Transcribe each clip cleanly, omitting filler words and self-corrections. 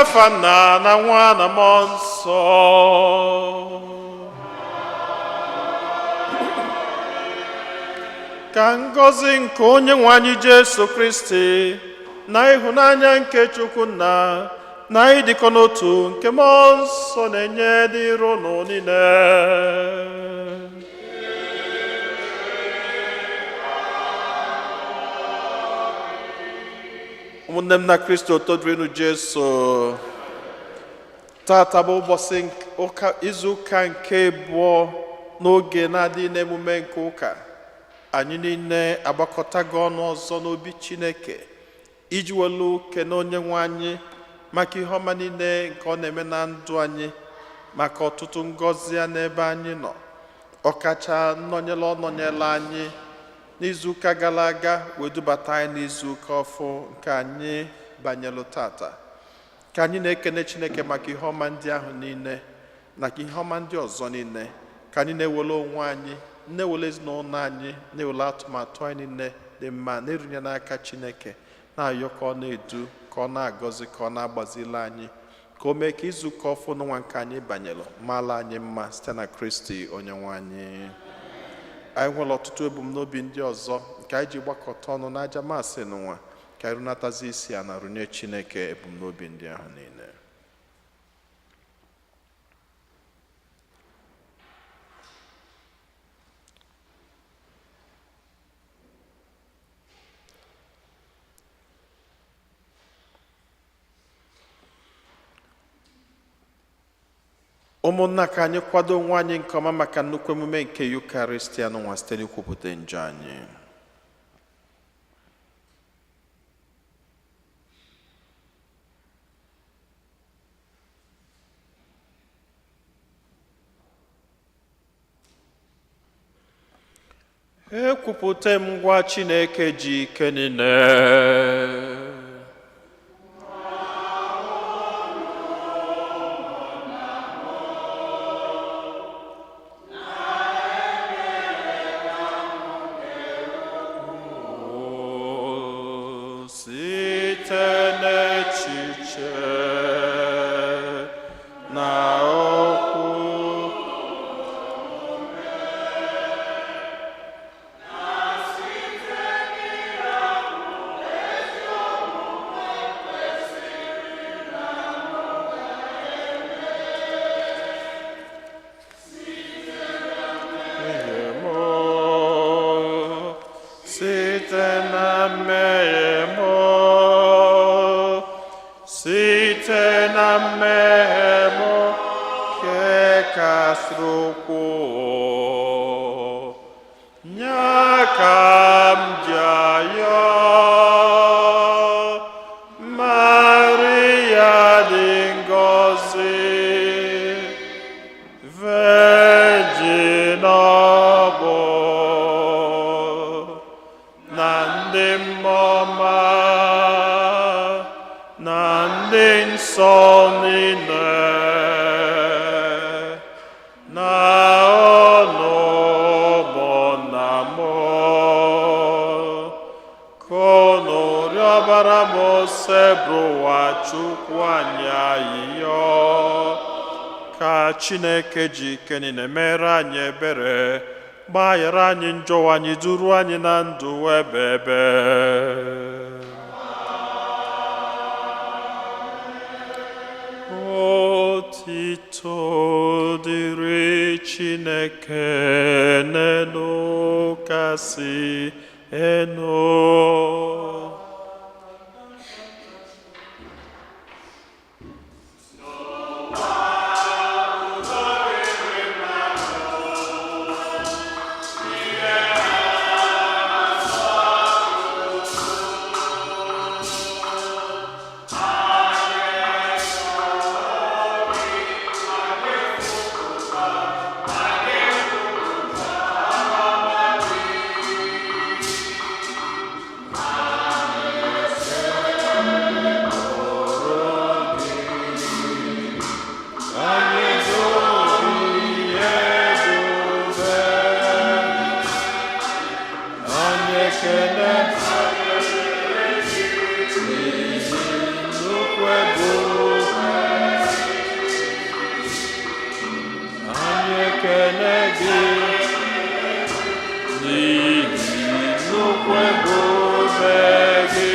n'afa Nna na Nwa na Mmụọ Nsọ. Ka ngọzi nke Onyenwe anyị Jesu Kristi na ịhụnanya nke Chukwu Nna na ịdịkọ n'otu nke Mmụọ Nsọ na-enye dịrị unu niile. Ụmụnne m na Kristo todorinu Jesu, tata bụ ụbọchị izuụka nke abụọ n'oge na-adịghị n'emume nke ụka. Anyị niile agbakọtago ọnụ ọzọ n'obi Chineke iji welu kene Onyenwe anyị maka ihe ọma niile nke ọ na-eme na ndụ anyị, maka ọtụtụ ngọzi ya n'ebe anyị nọ, ọkacha nọnyela anyị n'izuụka gara aga wee dubata anyị n'izuụka ọfụ nke anyị banyelu tata. Ka anyị na-ekene Chineke maka ihe ọma ndị ahụ niile na ihe ọma ndị ọzọ niile. Ka anyị na-ewele onwe anyị, na-ewele ezinụlọ anyị, na-ewele atụmatụ anyị niile dị mma, na-erunye n'aka Chineke, na-ayọ ka ọ na-edu, ka ọ na-agọzi, ka ọ na-agbazili anyị, ka o mee ka izuụka ọfụ n'ụwa nke anyị banyelu maala anyị mma site na Kristi Onyenwe anyị. Anyị nwere ọtụtụ ebumnobi ndị ọzọ nke anyị ji gbakọta ọnụ n'aja masị n'ụwa, ka anyị runatazi isi a na runye Chineke ebumnobi ndị ahụ niile. Ụmụnna, ka anyị kwado onwe anyị nke ọma maka nnukwu emume nke Yukarịstịa n'ụwa site n'ikwupụta njọ anyị. Ekwupụta m ngwa Chineke ji ike niile. Ka Chineke ji ike niile mere anyị ebere, gbaghara anyị njọ anyị, duru anyị na ndụ ebe ebe. Otito dịrị Chineke n'elu kasị enu. na-ekene gị n'ihi nnukwu ebube gị.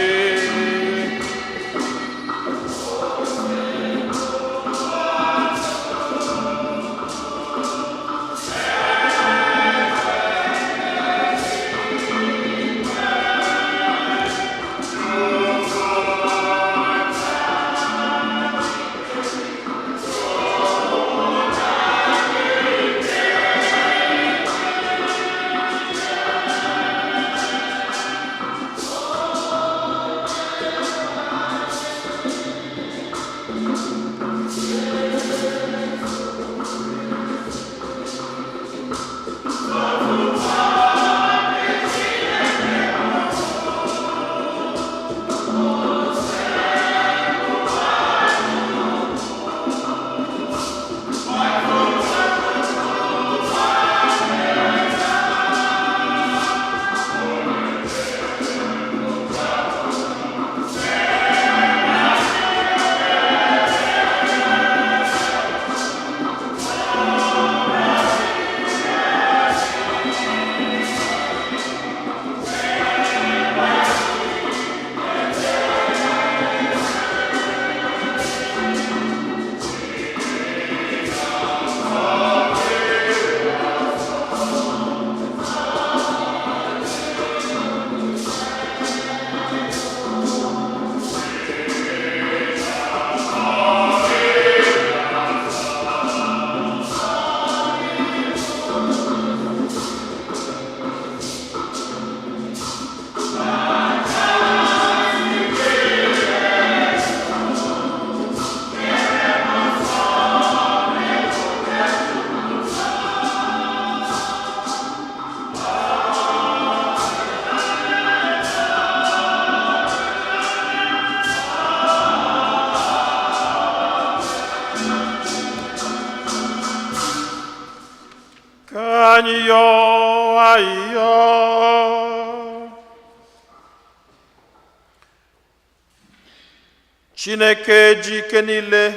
Chineke ji ike niile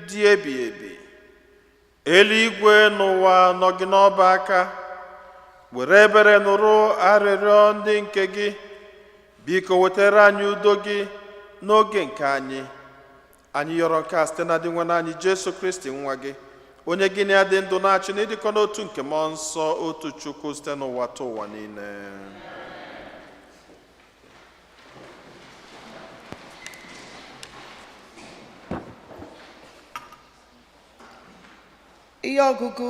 dị ebi ebi, eluigwe n'ụwa nọ gị n'ọba aka, were ebere nụrụ arịrịọ ndị nke gị. Biko wetara anyị udo gị n'oge nke anyị yọrọ nke a site na dị nwe anyị Jesu Kristi nwa gị, onye gị na ya dị ndụ na-achị na ịdịkọ n'otu nke mmụọ nsọ, otu Chukwu site n'ụwa ta ụwa niile. Ihe ọgụgụ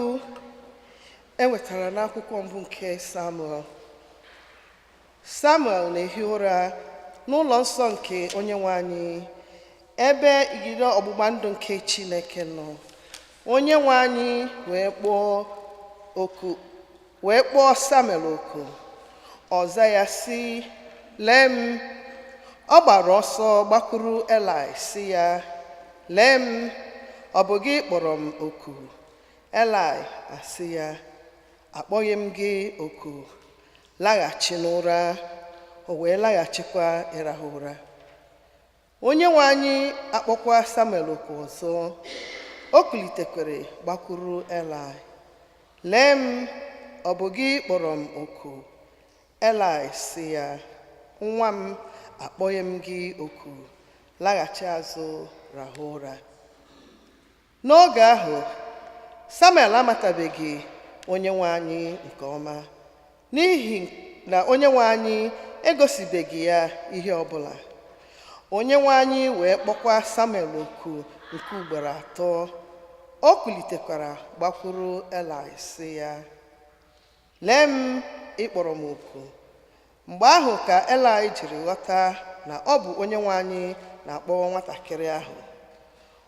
enwetara n'akwụkwọ mbụ nke Samuel na-ehi ụra n'ụlọ nsọ nke Onyenwe anyị, ebe igide ọgbụgba ndụ nke Chineke nọ. Onyenwe anyị wee kpọọ Samuel oku. Ọza ya sị, lee m. Ọ gbara ọsọ gbakwuru Eli sị ya, lee m, ọ bụ gị kpọrọ m oku? Eli asị ya, akpọghị m gị oku, laghachi n'ụra. O wee laghachikwa ịrahụ ụra. Onyenwe anyị akpọkwa Samuel oku ọzọ. O kulitekwere gbakwuru Eli, lee m, ọ bụ gị kpọrọ m oku? Eli sị ya, nwa m, akpọghị m gị oku, laghachi azụ rahụ ụra. N'oge ahụ Samuel amatabeghị Onyenwe anyị nke ọma, n'ihi na Onyenwe anyị egosibeghị ya ihe ọbụla. Onyenwe anyị wee kpọkwa Samuel oku nke ugboro 3. O kulitekwara gbakwuru Eli sị ya, lee m, ịkpọrọ m oku. Mgbe ahụ ka Eli jiri ghọta na ọ bụ Onyenwe anyị na-akpọ nwatakịrị ahụ.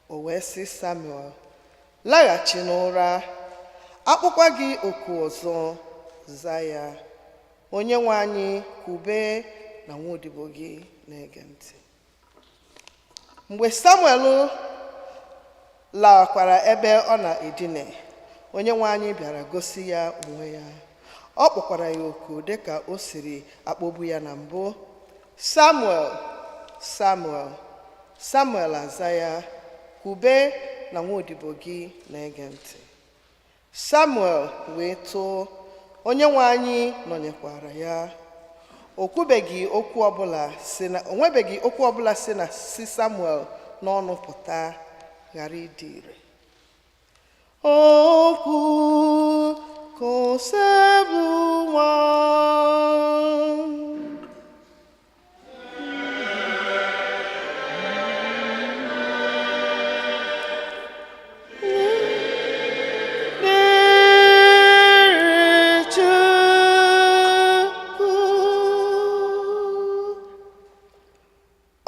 O wee sị Samuel, laghachi n'ụra, akpọkwa gị oku ọzọ, za ya. Onyenwe anyị kwube na nwaodibo gị na-ege ntị. Mgbe Samuel lakwara ebe ọ na-edine, Onyenwe anyị bịara gosi ya onwe ya. Ọ kpọkwara ya oku dịka o siri akpọbu ya na mbụ, Samuel, Samuel. Samuel aza ya, kwube na nwaodibo gị na-ege ntị. Samuel wee too, Onyenwe anyị nọnyekwara ya. O nwebeghị okwu ọbụla si Samuel n'ọnụ pụta ghara ịdị ire. Okwu kosebụ nwa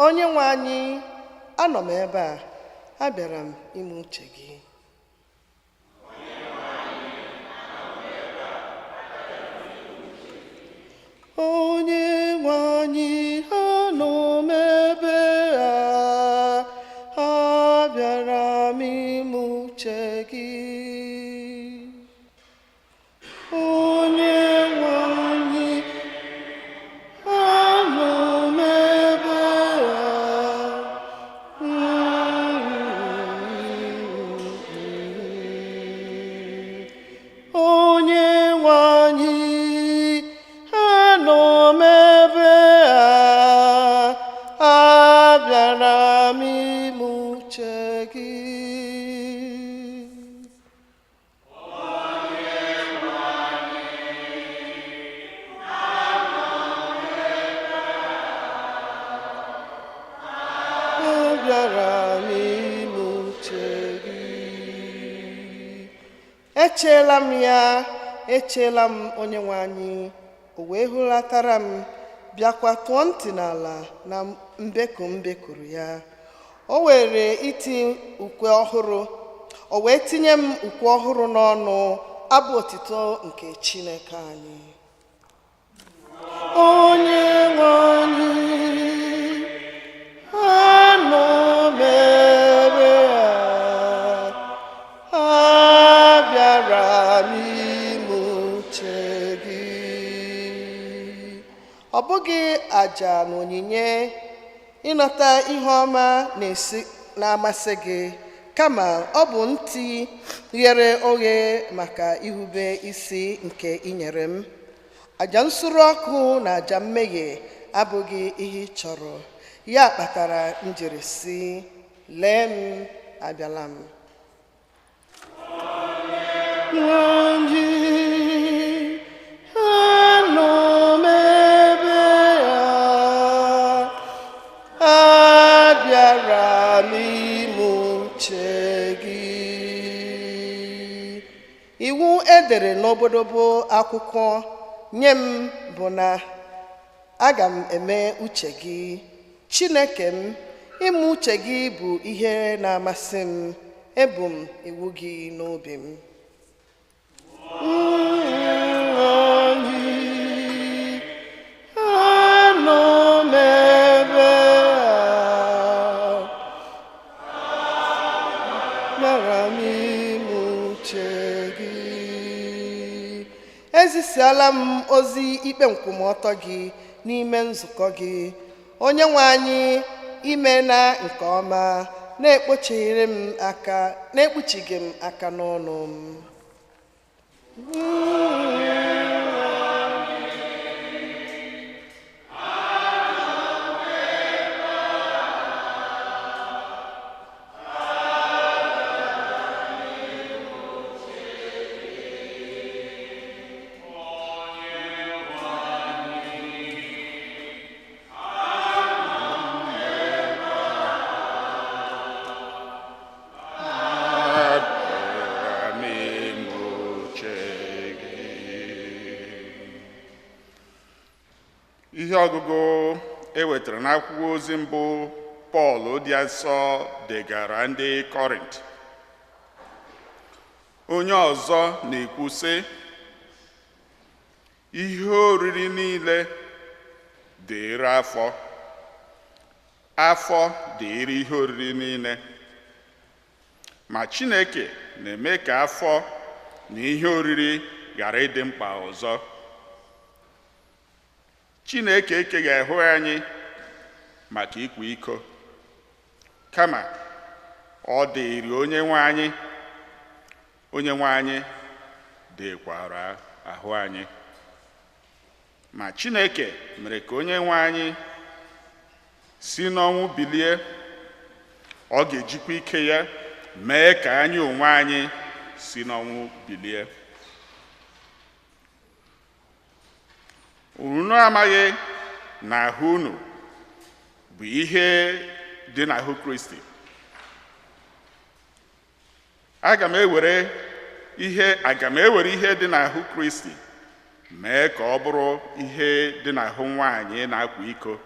Onyenwe anyị, anọ m ebe a, abịara m ime uche gị. Onyenwe anyị, anọ m ebe a, abịara m ime uche gị. Onyenwe anyị, anọ m ebe a. Onyenwe anyị, anọ m ebe a, abịara m ime uche gị. Abịara m ime uche gị. Echeela m ya, echeela m Onyenwe anyị, o wee hulatara m, bịakwa tụọ ntị n'ala na mbeku mbekuru ya. O were iti ukwe ọhụrụ, o wee tinye m ukwe ọhụrụ n'ọnụ, abụ otito nke Chineke anyị. Onyenwe anyị, anọ m ebe a, abịara m ime uche gị. Ọ bụghị àjà na onyinye ịnọta ihe ọma na-amasị gị, kama ọ bụ ntị ghere oghe maka ihube isi nke inyere m. Àjà nsure ọkụ na àjà mmehie abụghị ihe ị chọrọ. Ya kpatara m jiri sị, lee m, abịala m. Anọ m ebe a, abịara m ime uche gị. Iwu edere n'obodobo akwụkwọ nye m bụ na aga m eme uche gị. Chineke m, ime uche gị bụ ihe na-amasị m. Ebu m iwu gị n'obi m. Anọ m ebe a, bịara m ime uche gị. Ezisiala m ozi ikpe nkwụmọtọ gị n'ime nzukọ gị. Onyenwe anyị, imena nke ọma, na-ekpuchighị m aka n'ọnụ m. Ihe ọgụgụ ewetara n'akwụkwọ ozi mbụ Pọl odiasọ degara ndị Kọrint. Onye ọzọ na-ekwu sị, ihe oriri niile dịịrị afọ, afọ dịịrị ihe oriri niile, ma Chineke na-eme ka afọ na ihe oriri ghara ịdị mkpa ọzọ. Chineke ekeghị ahụ anyị maka ịkwa iko, kama ọ dịịrị onye nwe anyị dịkwara ahụ anyị. Ma Chineke mere ka onye nwe anyị si n'ọnwụ bilie. Ọ ga-ejikwa ike ya mee ka anyị onwe anyị si n'ọnwụ bilie. Unu amaghị na ahụ unu bụ ihe dị n'ahụ Kristi. Aga m ewere ihe dị n'ahụ Kristi mee ka ọ bụrụ ihe dị n'ahụ nwaanyị na-akwa iko.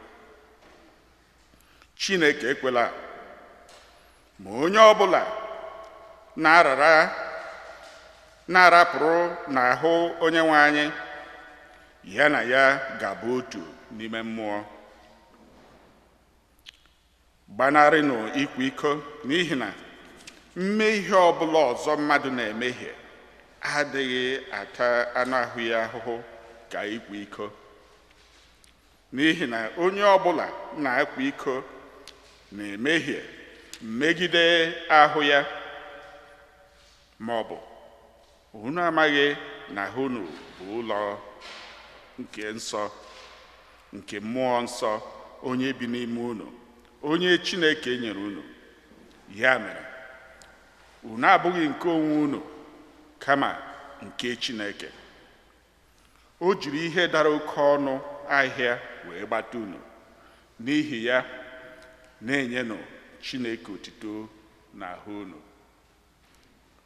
Chineke ekwela ma onye ọbụla na-arapụrụ n'ahụ onye nwe anyị, ya na ya ga-abụ otu n'ime mmụọ. Gbanarịnụ ịkwa iko, n'ihi na mmehie ọbụla ọzọ mmadụ na-emehie adịghị ata anụ ahụ ya ahụhụ ka ịkwa iko. N'ihi na onye ọbụla na-akwa iko na-emehie megide ahụ ya. Ma ọ bụ unu amaghị na ahụ unu bụ ụlọ nke nsọ nke mmụọ nsọ onye bi n'ime unu, onye Chineke nyere unu. Ya mere, unu abụghị nke onwe unu, kama nke Chineke. O jiri ihe dara oke ọnụ ahịa wee gbata unu. N'ihi ya, na-enyenụ Chineke otuto n'ahụ unu.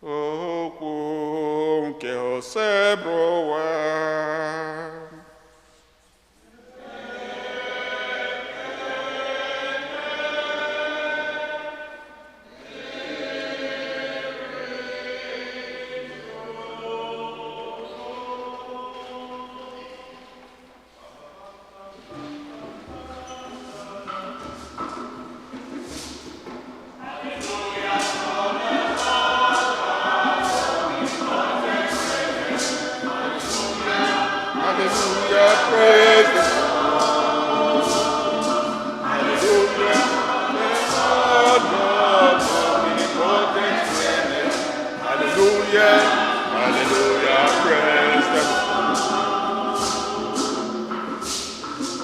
Okwu nke osebrowa.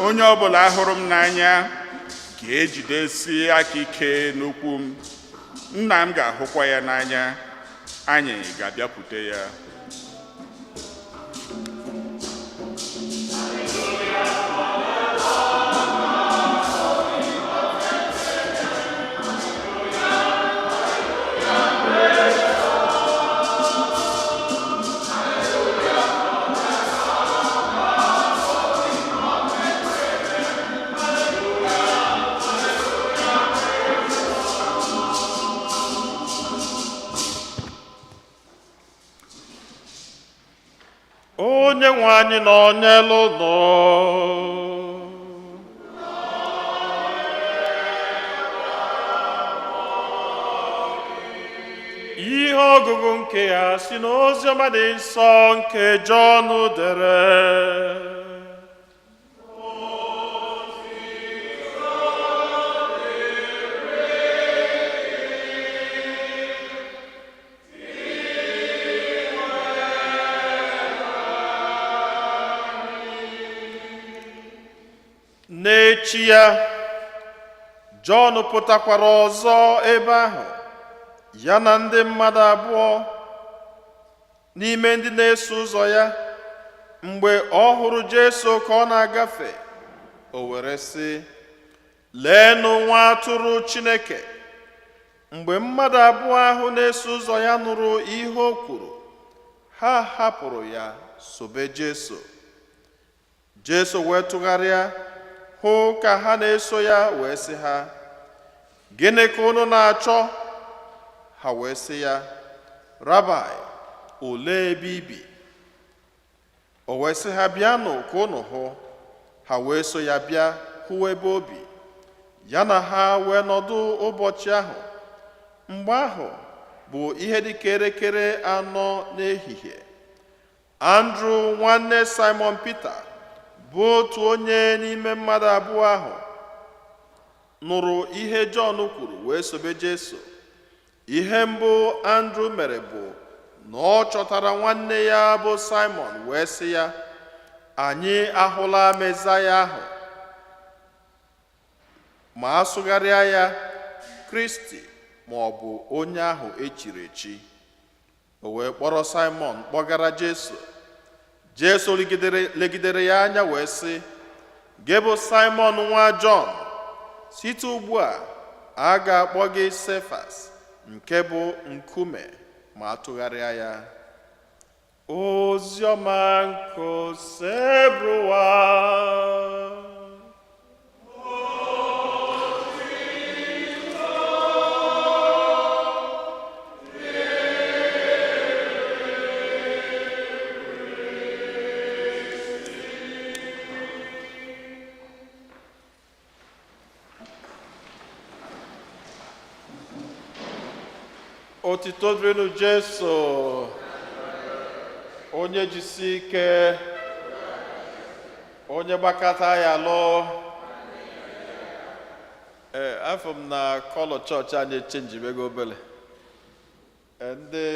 Onye ọbụla hụrụ m n'anya ga-ejidesi aka ike n'okwu m. Nna m ga-ahụkwa ya n'anya, anyị ga-abịakwute ya. Onye nwe anyị nọnyelu unu. Ihe ọgụgụ nke ya si n'oziọma dị nsọ nke Jọn dere. N'echi ya, Jọn pụtakwara ọzọ ebe ahụ, ya na ndị mmadụ abụọ n'ime ndị na-eso ụzọ ya. Mgbe ọ hụrụ Jesu ka ọ na-agafe, o were sị, "Leenụ nwa atụrụ Chineke." Mgbe mmadụ abụọ ahụ na-eso ụzọ ya nụrụ ihe o kwuru, ha hapụrụ ya sobe Jesu. Jesu wee tụgharịa hụ ka ha na-eso ya, wee sị ha, "Gịnị ka unu na-achọ?" Ha wee sị ya, "Rabai, olee ebe i bi?" O wee sị ha, "Bịanụ ka unu hụ." Ha wee so ya bịa hụ ebe o bi. Ya na ha wee nọdụ ụbọchị ahụ. Mgbe ahụ bụ ihe dịka elekere 4 n'ehihie. Andrew nwanne Simon Peter bụ otu onye n'ime mmadụ abụọ ahụ, nụrụ ihe Jọn kwuru wee sobe Jesu. Ihe mbụ Andrew mere bụ na ọ chọtara nwanne ya bụ Simon wee sị ya, anyị ahụla Mesaya ahụ, ma asụgharịa ya Kristi ma ọ bụ onye ahụ echiri echi. O wee kpọrọ Simon kpọgara Jesu. Jesu legidere ya anya wee sị, gị bụ Simon nwa Jọn, site ugbu a ga-akpọ gị Sefas, nke bụ nkume ma atụgharịa ya. Oziọma nke osebruwa. Otito dịrịnụ Jesu, onye jisi ike, onye gbakọta ya lụ. Afọ m na kọlọ chọọchị anyị echenjibego obele. Ndị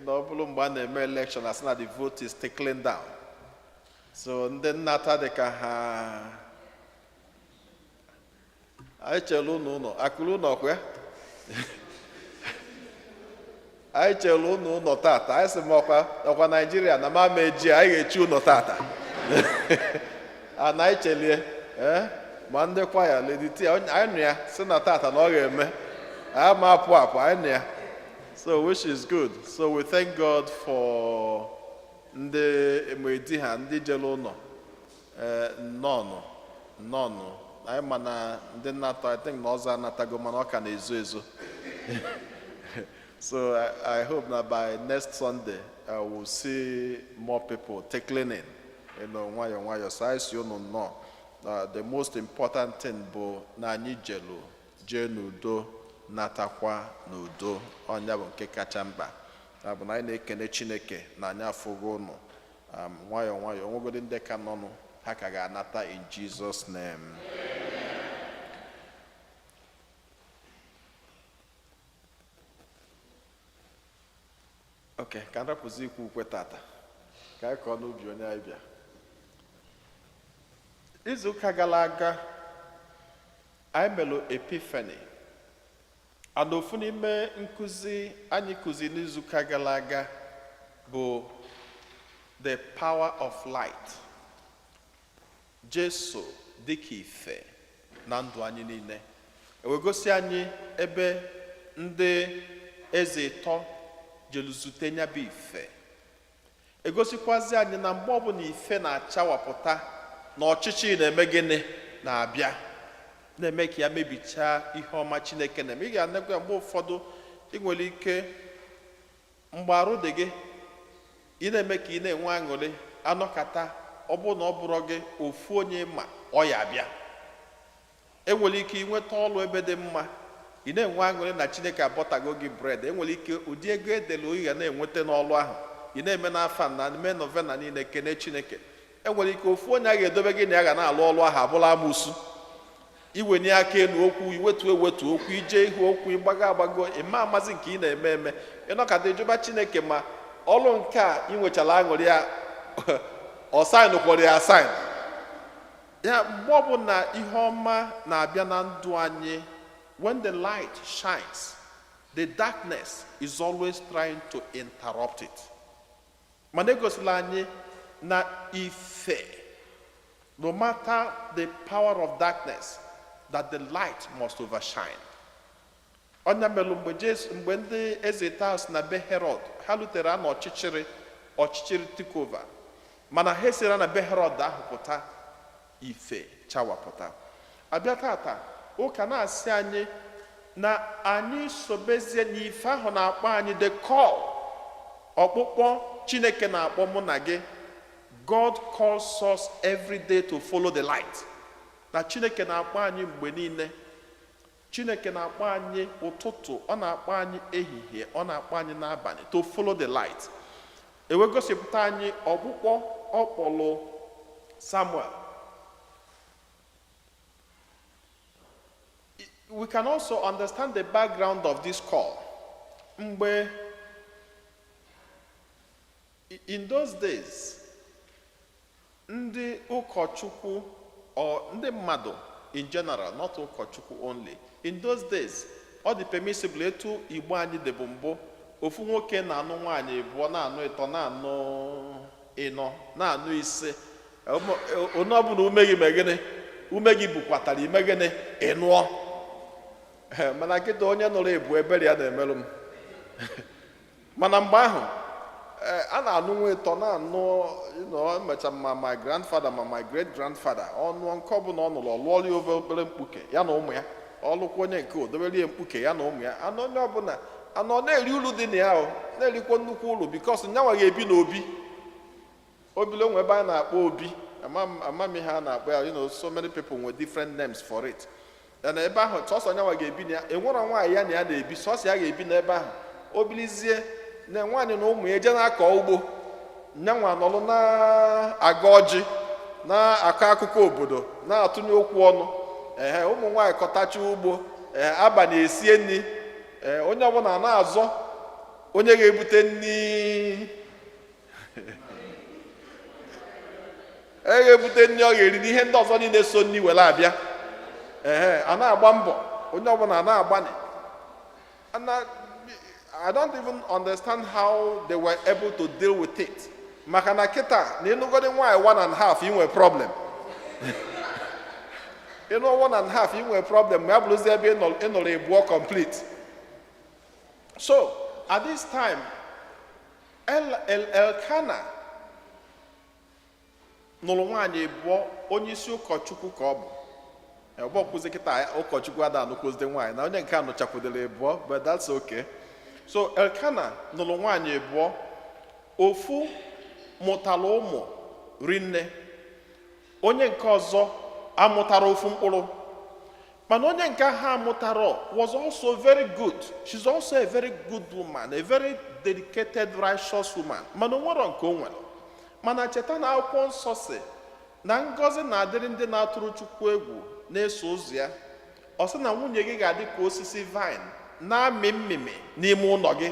na ọ bụrụ mgbe a na-eme election, asị na the vote is trickling down. So ndị nnata dị ka ha anyị chere ụlọ akụrụ ụlọ ọkwa anyị chere ụlọ tata. Anyị sị m ọkwa Naijiria na mama eji anyị ga-echi ụlọ tata na anyị chelie ma ndị kwaya lediti anyị nụ ya si na tata na ọ ga-eme anyị ma apụ anyị nụ ya. So which is good. So we thank God for ndị emedi ha ndị jere ụlọ nnọnụ anyị ma na ndị nnata I think na ọzọ anatago mana ọ ka na-ezo ezo. So I hope that by next Sunday we'll see more people tackling in, nwayọ. So I see no. The most important thing bụ na anyị jee n'udo natakwa n'udo. Ọnya bụ nke kacha mkpa. Bụ na anyị na-ekene Chineke na anyị afụgo ụnụ nwayọ. Onwegodi ndị ka nọnụ ha ka ga-anata in Jesus' name. Okay, ka nrapụzi ikwu ukwe tata ka anyị kọọ n'ubi onye anyị bịa. Izu ụka gara aga anyị melụ Epiphany, and ofu n'ime nkụzi anyị kụzi n'izu ụka gara aga bụ the power of light. Jesu dịka ife na ndụ anyị niile. Ewegosi anyị ebe ndị eze ịtọ jeluzute nya bụ ife. Egosikwazi anyị na mgbe ọbụla ife na-achawapụta na ọchịchị na-eme gịnị na-abịa na-eme ka ya mebichaa ihe ọma Chineke na-eme. Ị ga-anekwa mgbe ụfọdụ ị nwere ike mgbe arụ dị gị ị na-eme ka ị na-enwe aṅụrị anọkata ọ bụ na ọ bụrụ gị ofu onye ma ọ ya abịa. Enwere ike inweta ọlụ ebe dị mma ị na-enwe aṅụrị na Chineke abọtago gị bred. Enwere ike ụdị ego edelu oyi ga na-enweta n'ọlụ ahụ ị na-eme n'afa na eme novena niile kene Chineke. Enwere ike ofu onye a ga-edobe gị na ya ga na-alụ ọlụ ahụ abụla amụsụ. Iwenye aka elu okwu iwetu okwu ije ihu okwu ịgbago ịma amazi nke ị na-eme ịnọkata ịjụba Chineke ma ọlụ nke a ị nwechara aṅụrị ya ọsaịn kwọrọ ya asaịn ya. Mgbe ọbụla ihe ọma na-abịa na ndụ anyị, when the light shines, the darkness is always trying to interrupt it. Mana egosila anyị na ife, no matter the power of darkness, that the light must overshine. Ọnya melụ mgbe ndị eze tas na be Herod ha lutere na ọchịchịrị tikova, mana ha siri na be Herod ahụ pụta ife chawapụta. Abịa tata ụka na-asị anyị na anyị sobezie n'ife ahụ na-akpọ anyị the call, ọkpụkpọ Chineke na-akpọ mụ na gị. God calls us every day to follow the light. Na Chineke na-akpọ anyị mgbe niile. Chineke na-akpọ anyị ụtụtụ, ọ na-akpọ anyị ehihie, ọ na-akpọ anyị n'abalị to follow the light. Ewegosipụta anyị ọkpụkpọ ọkpọlụ Samuel. We can also understand the background of this call. Mgbe In those days, ndị ụkọchukwu or ndị mmadụ in general, not ụkọchukwu only, in those days, ọ dị permissible etu Igbo anyị dị bụ mbụ, ofu nwoke na-anụ nwaanyị abụọ, na-anụ ịtọ, na-anụ ịnọ, na-anụ ise. Onye ọbụla ume gị megịnị, ume gị bukwatara ime gịnị, ịnụọ. Mana nkịta onye nụrụ ebu ebere ya na-emerụ m. Mana mgbe ahụ a na-anụ nwa ịtọ, na-anụ mecha ma my grandfather ma my great grandfather, ọnụ nke ọbụla ọ nụrụ ọlụọli ofe obere mkpuke ya na ụmụ ya, ọlụkwa onye nke odobere ya mkpuke ya na ụmụ ya, anụ onye ọbụla anọ na-eri uru dị na ya, na-erikwa nnukwu uru, bikos nyanwa ga-ebi n'obi. Obile onwe ebe a na-akpọ obi, amami ha na-akpọ ya, so many people with different names for it. Na ebe ahụ sọsọ nyanwa ga-ebi na ya, enwere nwaanyị ya na ya na-ebi, sọsọ ya ga-ebi n'ebe ahụ. Obilizie na nwaanyị na ụmụ ya eje na-akọ ugbo, nyanwa nọrọ na-aga ọjị, na-akọ akụkọ obodo, na-atụnye okwu ọnụ. Ụmụ nwaanyị kọtacha ugbo, abalị esie nri, onye ọbụla na-azọ onye ga-ebute nri ga-ebute nri ọ ga-eri, n'ihe ndị ọzọ niile so nri were abịa. A na-agba mbọ, onye ọbụla na-agbani. I don't even understand how they were able to deal with it. Maka na kịta na ịnụgodi nwaanyị 1.5 inwe problem. Ịnụ 1.5 inwe problem, ma ya bụrụzi ebe ịnọrọ ebuo complete. So at this time, Elkanah nụrụ nwaanyị ebuo, onye isi ụkọchukwu ka ọ bụ. Ọ kwụzi kịta ụkọchukwu ada anụkwụzide nwaanyị, na onye nke a nụchakwudere ebuo, but that's okay. So Elkanah nụrụ nwaanyị ebuo, ofu mụtara ụmụ rinne, onye nke ọzọ amụtara ofu mkpụrụ. Mana onye nke ha amụtara was also very good. She's also a very good woman, a very dedicated, righteous woman. Mana o nwere nke o nwere. Mana cheta na akwụkwọ nsọ si na ngọzi na-adịrị ndị na-atụrụ Chukwu egwu na-eso ụzọ ya. Ọ sị na nwunye gị ga-adị ka osisi vine na-amị mmịmị n'ime ụlọ gị,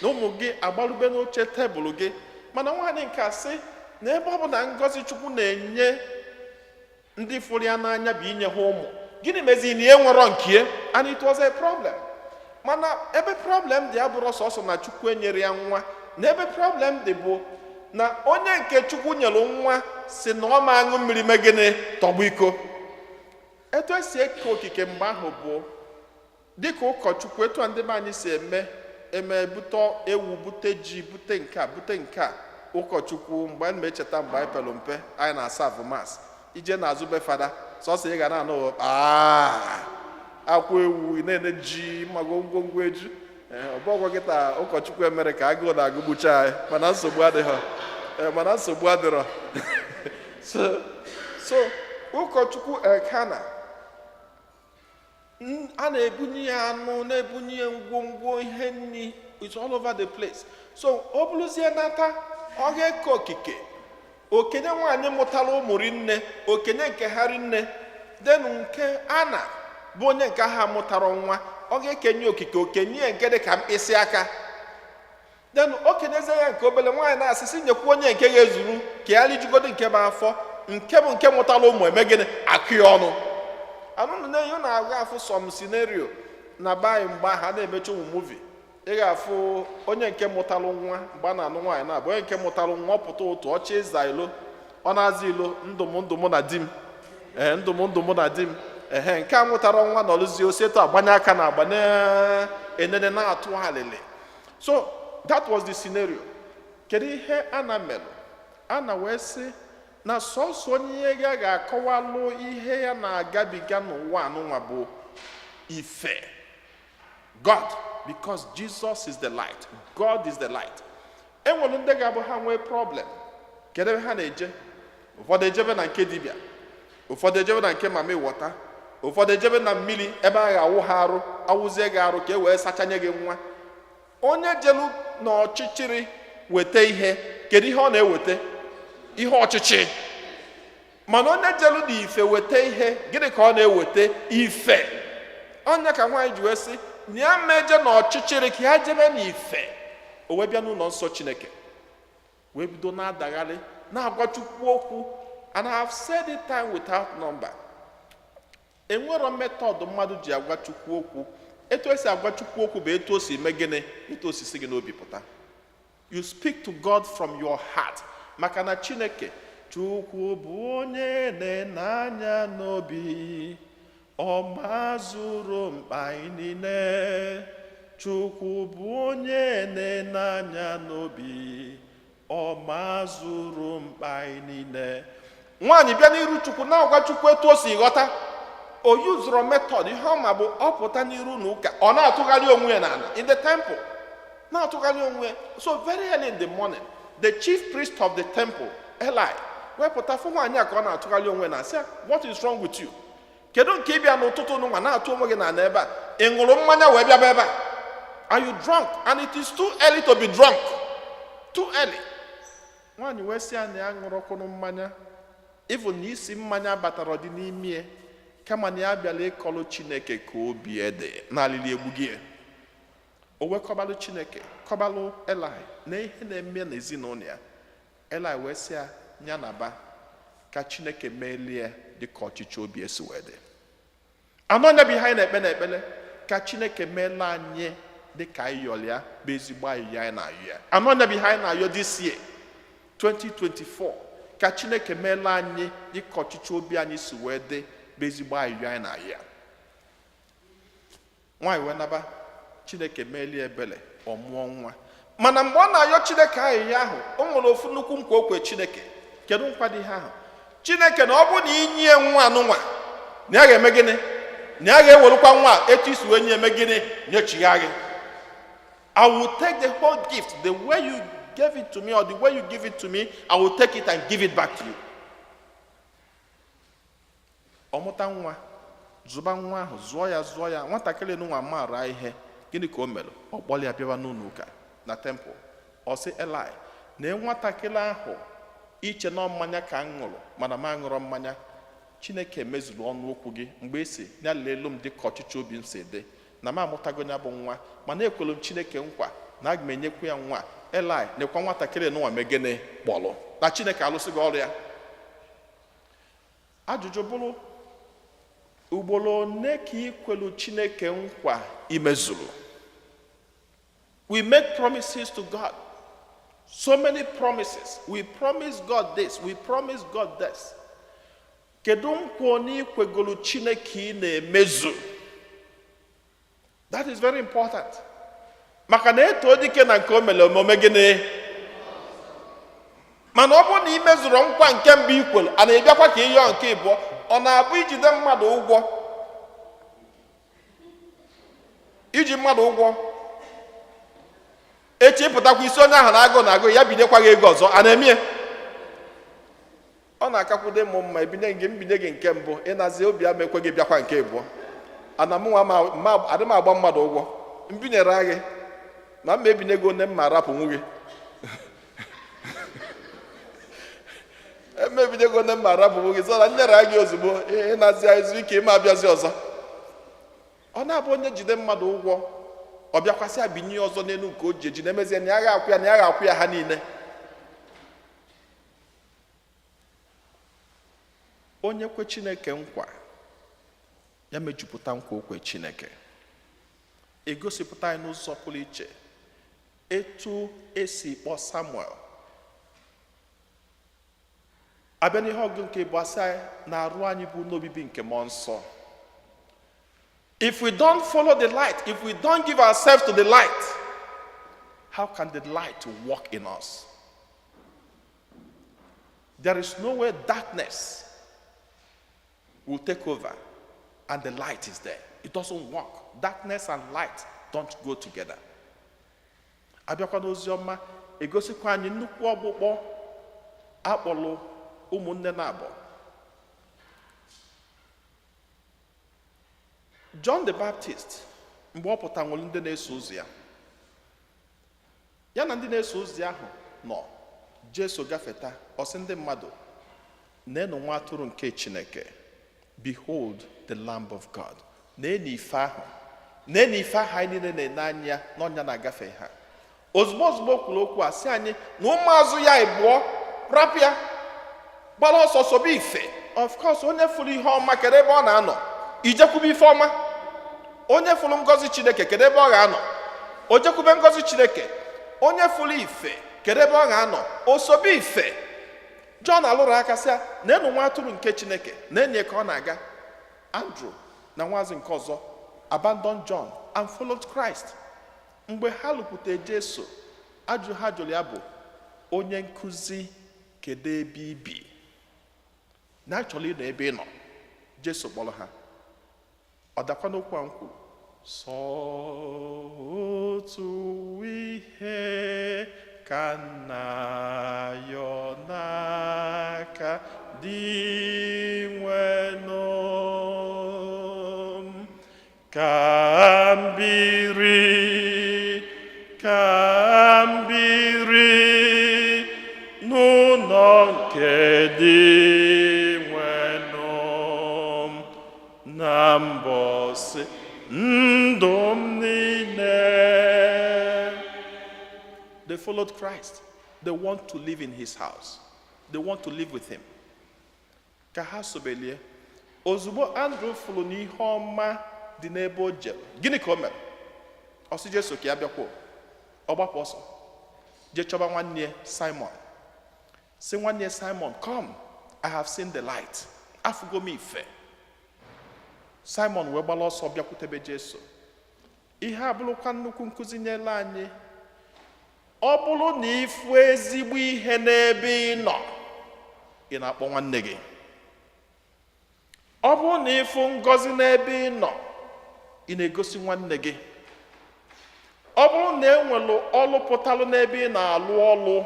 na ụmụ gị agbarube n'oche tebụl gị. Mana nwaanyị nke a sị na ebe ọ bụ na ngọzi Chukwu na-enye ndị fụrụ ya n'anya bụ inye ha ụmụ, gịnị mezi na ihe nwere nke, and it was a problem. Mana ebe problem dị abụrụ sọsọ na Chukwu enyere ya nwa, na ebe problem dị bụ na onye nke Chukwu nyere nwa si na ọ ma aṅụ mmiri megịnị tọgbọ iko. Etu esi eke okike mgbe ahụ bụ dịka ụkọchukwu, etu ndị be anyị si eme bute ewu, bute ji, bute nke a. Ụkọchukwu mgbe anyị na-echeta mgbe anyị pere mpe, anyị na-asavụ mas, ije na-azụ be fada, sọsọ ị ga na-anụ akwa ewu, na-ene ji, mago ngwongwo eju. Ọbọgwọ kịta ụkọchukwu emere ka agụụ na-agụgbucha anyị, mana nsogbu adịrọ. So ụkọchukwu Elkanah, a na-ebunye ya anụ, na-ebunye ya ngwongwo ihe nri, it's all over the place. So ọ bụrụzie nata, ọ ga-eke okike, okenye nwaanyị mụtara ụmụ rinne, okenye nke ha rinne, denu nke Ana bụ onye nke ha mụtara nwa, ọ ga-ekenye okike, okenye nke dị ka mkpịsị aka. Denu okenyeze ya nke obele, nwaanyị na-asịsị nyekwa onye nke ga-ezuru ka ya rijugodo nke bụ afọ, nke bụ nke mụtara ụmụ emegịnị akụ ya ọnụ. Anụnụ na-enyo na-aga afụ some scenario na baanyị mgbe ahụ a na-emechi ụmụ movie. Ị ga-afụ onye nke mụtara nwa mgbe a na-anụ nwaanyị na-abụ onye nke mụtara nwa, ọpụta ụtụ ọchị ịza ilo, ọ na-aza ilo ndụmndụmụ na di m, ndụmndụmụ na di m. Nke a mụtara nwa nọrụzie osetu agbanye aka na agbanye enene na-atụ alịlị. So that was the scenario. Kedu ihe Ana melụ? Ana wee sị na sọsọ onye ya ga-akọwalụ ihe ya na-agabiga n'ụwa anụnwa bụ ife, God, because Jesus is the light, God is the light. Enwere ndị ga-abụ ha nwee problem, kedu ebe ha na-eje? Ụfọdụ ejebe na nke dibịa, ụfọdụ ejebe na nke mami wọta, ụfọdụ ejebe na mmiri ebe a ga-awụ ha arụ, awụzie gị arụ ka e wee sachanye gị nwa. Onye jelu n'ọchịchịrị weta ihe, kedu ihe ọ na-eweta? Ihe ọchịchị. Mana onye jelu n'ife weta ihe, gịnị ka ọ na-eweta? Ife. Onye ka nwaanyị ji wee sị na ya meje n'ọchịchịrị ka ya jebe n'ife, o wee bịa n'ụlọ nsọ Chineke. wee bido na-adagharị na-agwa Chukwu okwu. And I have said it time without number. Enwero method mmadụ ji agwa Chukwu okwu. Etu esi agwa Chukwu okwu bụ etu o si eme gịnị, etu o si si gị n'obi pụta. You speak to God from your heart. Maka na Chineke, Chukwu bụ onye na-ene anya n'obi, ọ mazuru mkpa anyị niile. Chukwu bụ onye na-ene anya n'obi, ọ mazuru mkpa anyị niile. Nwaanyị bịa n'iru Chukwu na-agwa Chukwu etu o si ghọta. O yuzuru method ihe ọma bụ ọ pụta n'iru n'ụka, ọ na-atụgharị onwe ya n'ala in the temple. Na-atụgharị onwe ya. So very early in the morning, the chief priest of the temple, Eli, wepụta fụ nwaanyị a ka ọ na-atụgharị onwe na asị, what is wrong with you? Kedu nke ịbịa n'ụtụtụ n'ụwa na-atụ onwe gị n'ala ebe a? Ị ṅụrụ mmanya wee bịaba ebe a? Are you drunk? And it is too early to be drunk. Too early. Nwaanyị wee sị ya na ya ṅụrụkwụrụ mmanya. Even na isi mmanya batara ọdị n'ime, kama na ya bịala ịkọlụ Chineke ka obi ede n'alili egbughị ya. O wee kọbalụ Chineke, kọbalụ Eli na ihe na-eme n'ezinụlọ ya. Eli wee sị ya naba ka Chineke meelie dị ka ọchịchị obi esi wee dị. Anọ nya bụ ihe anyị na-ekpe n'ekpere, ka Chineke meela anyị dị ka anyị yọrọ ya bụ ezigbo ayịya anyị na-ayọ ya. Anọ nya bụ ihe anyị na-ayọ this year 2024, ka Chineke meela anyị dị ka ọchịchị obi anyị si wee dị bụ ezigbo ayịya anyị na-ayọ ya. Nwaanyị wee naba, Chineke meelie ebele, ọ mụọ nwa. Mana mgbe ọ na-ayọ Chineke ayịya ahụ, o nwere ofu nnukwu nkwa o kwe Chineke. Kedu nkwa dị ihe ahụ? Chineke na ọ bụ na inye nwa anụnwa, na ya ga-eme gịnị? Na ya ga-ewerukwa nwa etu isi wee nye eme gịnị? Nyechigha gị. I will take the whole gift, the way you gave it to me or the way you give it to me, I will take it and give it back to you. Ọmụta nwa, zụba nwa ahụ, zụọ ya, nwatakịrị nwa mara ihe. Gịnị ka o mere? Ọ kpọrọ ya bịawa n'ụlọ ụka na temple. Ọ sị Eli, na nwatakịrị ahụ iche na mmanya ka m ṅụrụ, mana m aṅụrọ mmanya. Chineke mezuru ọnụ okwu gị mgbe esi ya lelu m dị ka ọchịchị obi m si dị, na m amụtago ya bụ nwa, mana ekwelu m Chineke nkwa na aga m enyekwu ya nwa. Eli, nekwa nwatakịrị nwa megene kpọrọ na Chineke alụsị gị ọrụ ya. Ajụjụ bụrụ, ugboro one ka ikwelu Chineke nkwa imezuru? We make promises to God. So many promises. We promise God this. We promise God this. Kedu nkwa na ikwegolu Chineke na-emezu? That is very important. Maka na eto dike na nke o mere omume gịnị? Mana ọ bụ na imezuru nkwa nke mbụ ikwelu, a na-ebiakwa ka ịyọ nke ịbụọ, ọ na-abụ ijide mmadụ ụgwọ? Iji mmadụ ụgwọ, echi pụtakwa isi onye ahụ na-agụ ya binyekwa gị ego ọzọ, a na-eme? Ọ na-akakwude m mma ebinye gị nke mbụ, ịnazi obi ama ekwe gị bịakwa nke ịbụọ. Ana m nwa adị m agba mmadụ ụgwọ, mbinyere gị ma mma ebinye gị onye m ma rapụ nwunye emebinye gị onye m ma rapụ nwunye zọra nyere gị ozugbo ịnazi izu ike ịma abịazi ọzọ. Ọ na-abụ onye jide mmadụ ụgwọ, ọ bịakwasị abinye ọzọ n'elu nke o ji eji, na-emezie na ya ga-akwụ ya ha niile. Onye kwe Chineke nkwa, ya mejupụta nkwa okwe Chineke. Egosipụta anyị n'ụzọ pụrụ iche etu esi kpọọ Samuel. Abịa n'ihe ọgụ nke bụ asị anyị na-arụ anyị bụ n'obibi nke mmụọ nsọ. If we don't follow the light, if we don't give ourselves to the light, how can the light walk in us? There is no way darkness will take over and the light is there. It doesn't work. Darkness and light don't go together. Abịakwa n'ozi ọma egosikwa anyị nnukwu ọgbụgbọ akpọrọ ụmụnne na-abọ. John the Baptist, mgbe ọ pụta nwere ndị na-eso ụzọ ya na ndị na-eso ụzọ ahụ nọ, Jesu gafeta, ọ sị ndị mmadụ, neenụ nwa atụrụ nke Chineke, behold the Lamb of God. Neenụ ife ahụ anyị niile na-ene anya n'ọnya na-agafe ha. ozugbo o kwuru okwu a sị anyị na ụmụazụ ya ịbụọ rapụ ya gbara ọsọ sobe ife. Of course, onye fụrụ ihe ọma kedu ebe ọ na-anọ? Ijekwube ife ọma. Onye fụrụ ngọzi Chineke kedu ebe ọ ga-anọ? O jekwube ngọzi Chineke. Onye fụrụ ife kedu ebe ọ ga-anọ? O sobe ife. John alụrụ aka sị ya na-enu nwa atụrụ nke Chineke na-enye ka ọ na-aga. Andrew na nwaazị nke ọzọ abandoned John and followed Christ. Mgbe ha lụkwute Jesu, ajụ ha jụrụ ya bụ, onye nkụzi kedu ebe ibi? Na achọrọ ịnọ ebe ị nọ. Jesu kpọrọ ha. Ọ dakwa n'okwu a m kwuru, sọ otu ihe ka nna yọ n'aka dị nwenụ m, ka m biri n'ụlọ nke dị nwenụ m na mbọsị ndụ m niile. They followed Christ. They want to live in his house. They want to live with him. Ka ha sobelie, ozugbo Andrew fụrụ n'ihe ọma dị n'ebe o jere, gịnị ka o mere? Ọ sị Jesu ka ya bịakwuo. Ọ gbapụ ọsọ jee chọba nwanne Simon. Sị nwanne Simon, come, I have seen the light. Afụgo m ife. Simon wee gbala ọsọ bịakwutebe Jesu. Ihe abụrụkwa nnukwu nkụzi nyere anyị. Ọ bụrụ na ịfụ ezigbo ihe n'ebe ị nọ, ị na-akpọ nwanne gị. Ọ bụrụ na ịfụ ngọzi n'ebe ị nọ, ị na-egosi nwanne gị. Ọ bụrụ na enwelu ọlụ pụtalụ n'ebe ị na-alụ ọlụ,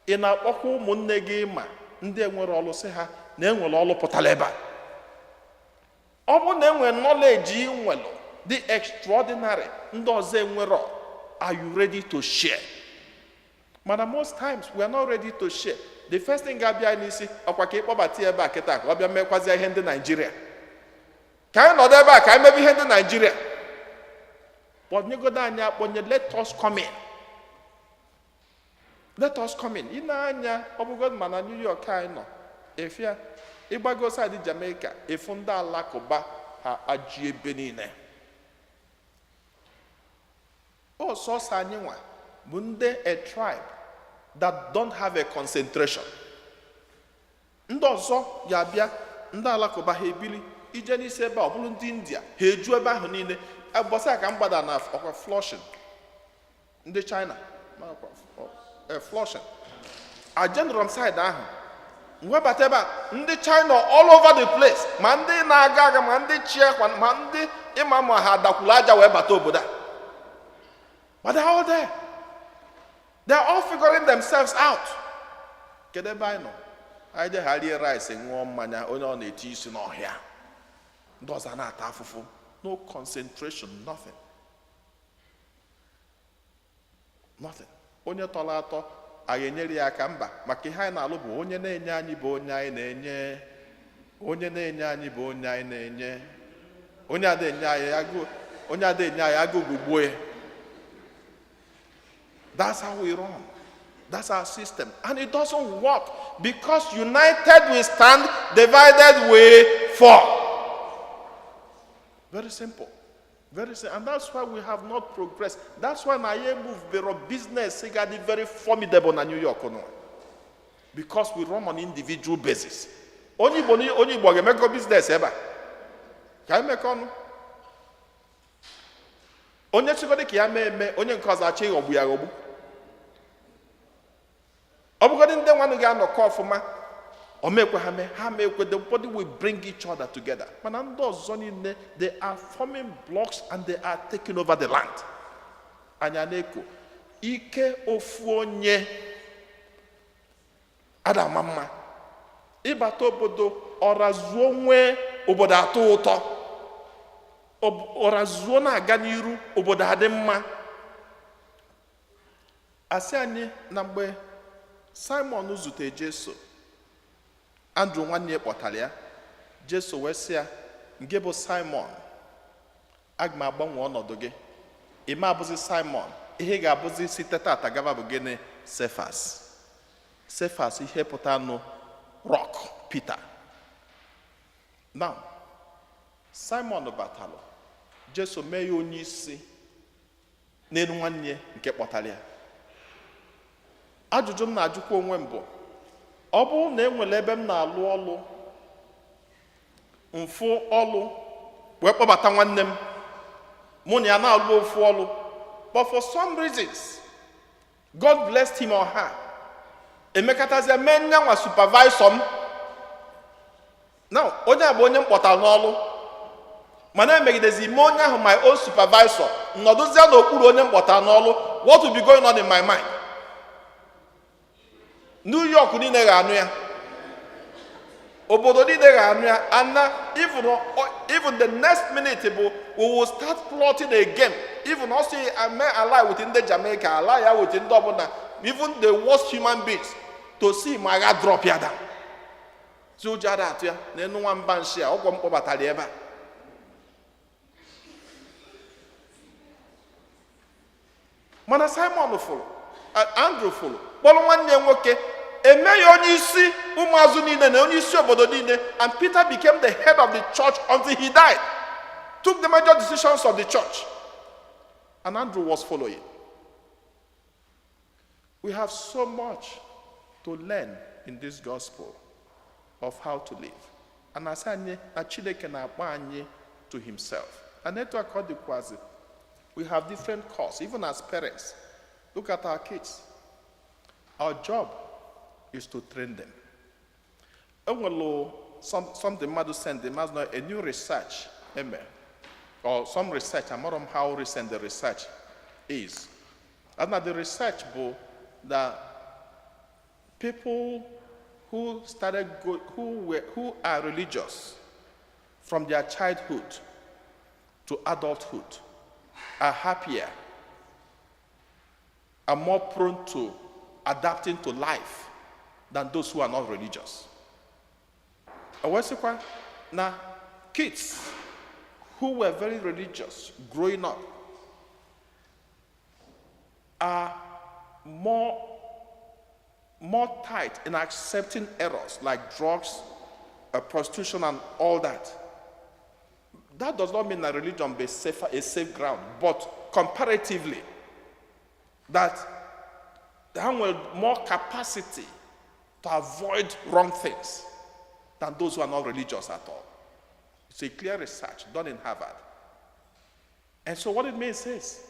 ị na-akpọkwa ụmụnne gị ma ndị enwere ọlụ sị ha na enwere ọlụ pụtara ebe a. Ọ bụrụ na enwere knowledge ị nwelụ dị extraordinary, ndị ọzọ enwere, are you ready to share? Mana most times we are not ready to share. The first thing ga-abịa n'isi ọkwa ka ịkpọbata ebe a kịta ka ọ bịa mekwazi ihe ndị Nigeria. Ka anyị nọdụ ebe a ka anyị mebe ihe ndị Nigeria. Kpọnyegodo anyị akpọnye, let us come in. Let us come in. Ị na-anya ọbụgodu ma na New York anyị nọ, efia ịgbago side Jamaica, efu ndị alakụba ha ajị ebe niile. Sọsọ anyị nwa bụ ndị a tribe that don't have a concentration. Ndị ọzọ ya bịa, ndị alakụba ha ebili ije n'isi ebe ọ bụrụ ndị India ha eju ebe ahụ niile. Ụbọchị ka m gbada na ọkwa Flushing, ndị China Flushing ajenụrụ side ahụ, nwebata ebe a ndị China all over the place, ma ndị na-aga aga ma ndị chiekwa ma ndị ịma ma ha dakwuru aja wee bata obodo a. But they're all there. They're all figuring themselves out. Kedu ebe anyị nọ? Anyị je ha rie rice, ṅụọ mmanya, onye ọ na-eti isi n'ọhịa. Ndị ọzọ na-ata afụfụ. No concentration, nothing. Nothing. Onye tọrọ atọ, anyị enyere ya aka mba, maka ihe anyị na-alụ bụ onye na-enye anyị bụ onye anyị na-enye. Onye na-enye anyị bụ onye anyị na-enye. Onye ada-enye anyị agụ gugbuo ya. That's how we run. That's our system. And it doesn't work. Because united we stand, divided we fall. Very simple. Very simple. And that's why we have not progressed. That's why I move the business is very formidable in New York. Because we run on individual basis. Only make a business ever. Can you make on? Onye chigode ki ya me onye nke ọzọ achi ogbu ya ogbu. Obugodi ndị nwanụ ga-anọkọ ọfụma, o mekwe ha mekwe, the body will bring each other together. Mana ndị ọzọ niile, they are forming blocks and they are taking over the land. Anya na-eko ike ofu onye adama mma ịbata obodo ọrazuo nwe obodo atọ ụtọ, ọrazuo na-aga n'iru obodo adị mma. Asị anyị na mgbe Simon zute Jesu, Andrew nwanne ya kpọtara ya. Jesu wee sị ya, nke bụ Simon, aga m agbanwe ọnọdụ gị. Ị ma abụzi Simon, ihe ga-abụzi site tata gaba bụ gịnị? Cephas ihe pụta nụ rock Peter. Now Simon batalụ Jesu mee ya onye isi n'elu nwanne nke kpọtara ya. Ajụjụ m na-ajụkwa onwe m bụ, ọ bụrụ na enwere ebe m na-alụ ọlụ mfụ ọlụ wee kpọbata nwanne m, mụ na ya na-alụ ofu ọlụ, but for some reasons God blessed him or her, emekatazie mee nyanwa supervisor m. Now onye a bụ onye m kpọtara n'ọlụ, mana emegidezi ime onye ahụ my own supervisor, nọdụzie n'okpuru onye m kpọtara n'ọlụ. What will be going on in my mind? New York niile ga-anụ ya, obodo niile ga-anụ ya, and even the next minute we will start plotting again. Even also I may ally within the Jamaica, ally within the even the worst human beings, to see my God drop ya down. So jada ya na no one ban share ogwo mkpọbatara ebe a. Mana Simon fụrụ, Andrew fụrụ, kpọrọ nwanne nwoke, eme ya onye isi ụmụazụ niile na onye isi obodo niile, and Peter became the head of the church until he died. Took the major decisions of the church. And Andrew was following. We have so much to learn in this gospel of how to live. And as I Chineke na-akpọ anyị to himself. And then to accord the quasi, we have different courses, even as parents. Look at our kids. Our job is to train them. Some the mother send them as a new research, or some research. I'm not on how recent the research is. And now the research book that people who who are religious from their childhood to adulthood are happier, are more prone to adapting to life than those who are not religious. Now, kids who were very religious growing up are more tight in accepting errors like drugs, prostitution, and all that. That does not mean that religion be a safe ground, but comparatively, that they have more capacity to avoid wrong things than those who are not religious at all. It's a clear research done in Harvard. And so what it means is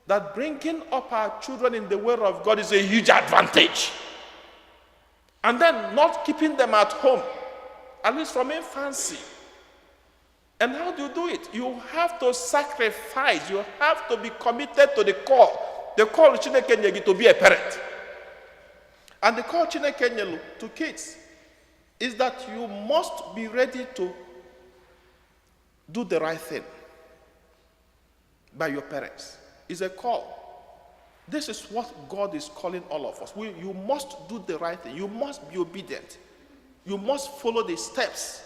that bringing up our children in the way of God is a huge advantage. And then not keeping them at home, at least from infancy. And how do you do it? You have to sacrifice. You have to be committed to the call. The call to be a parent. And the call to kids is that you must be ready to do the right thing by your parents. It's a call. This is what God is calling all of us. You must do the right thing. You must be obedient. You must follow the steps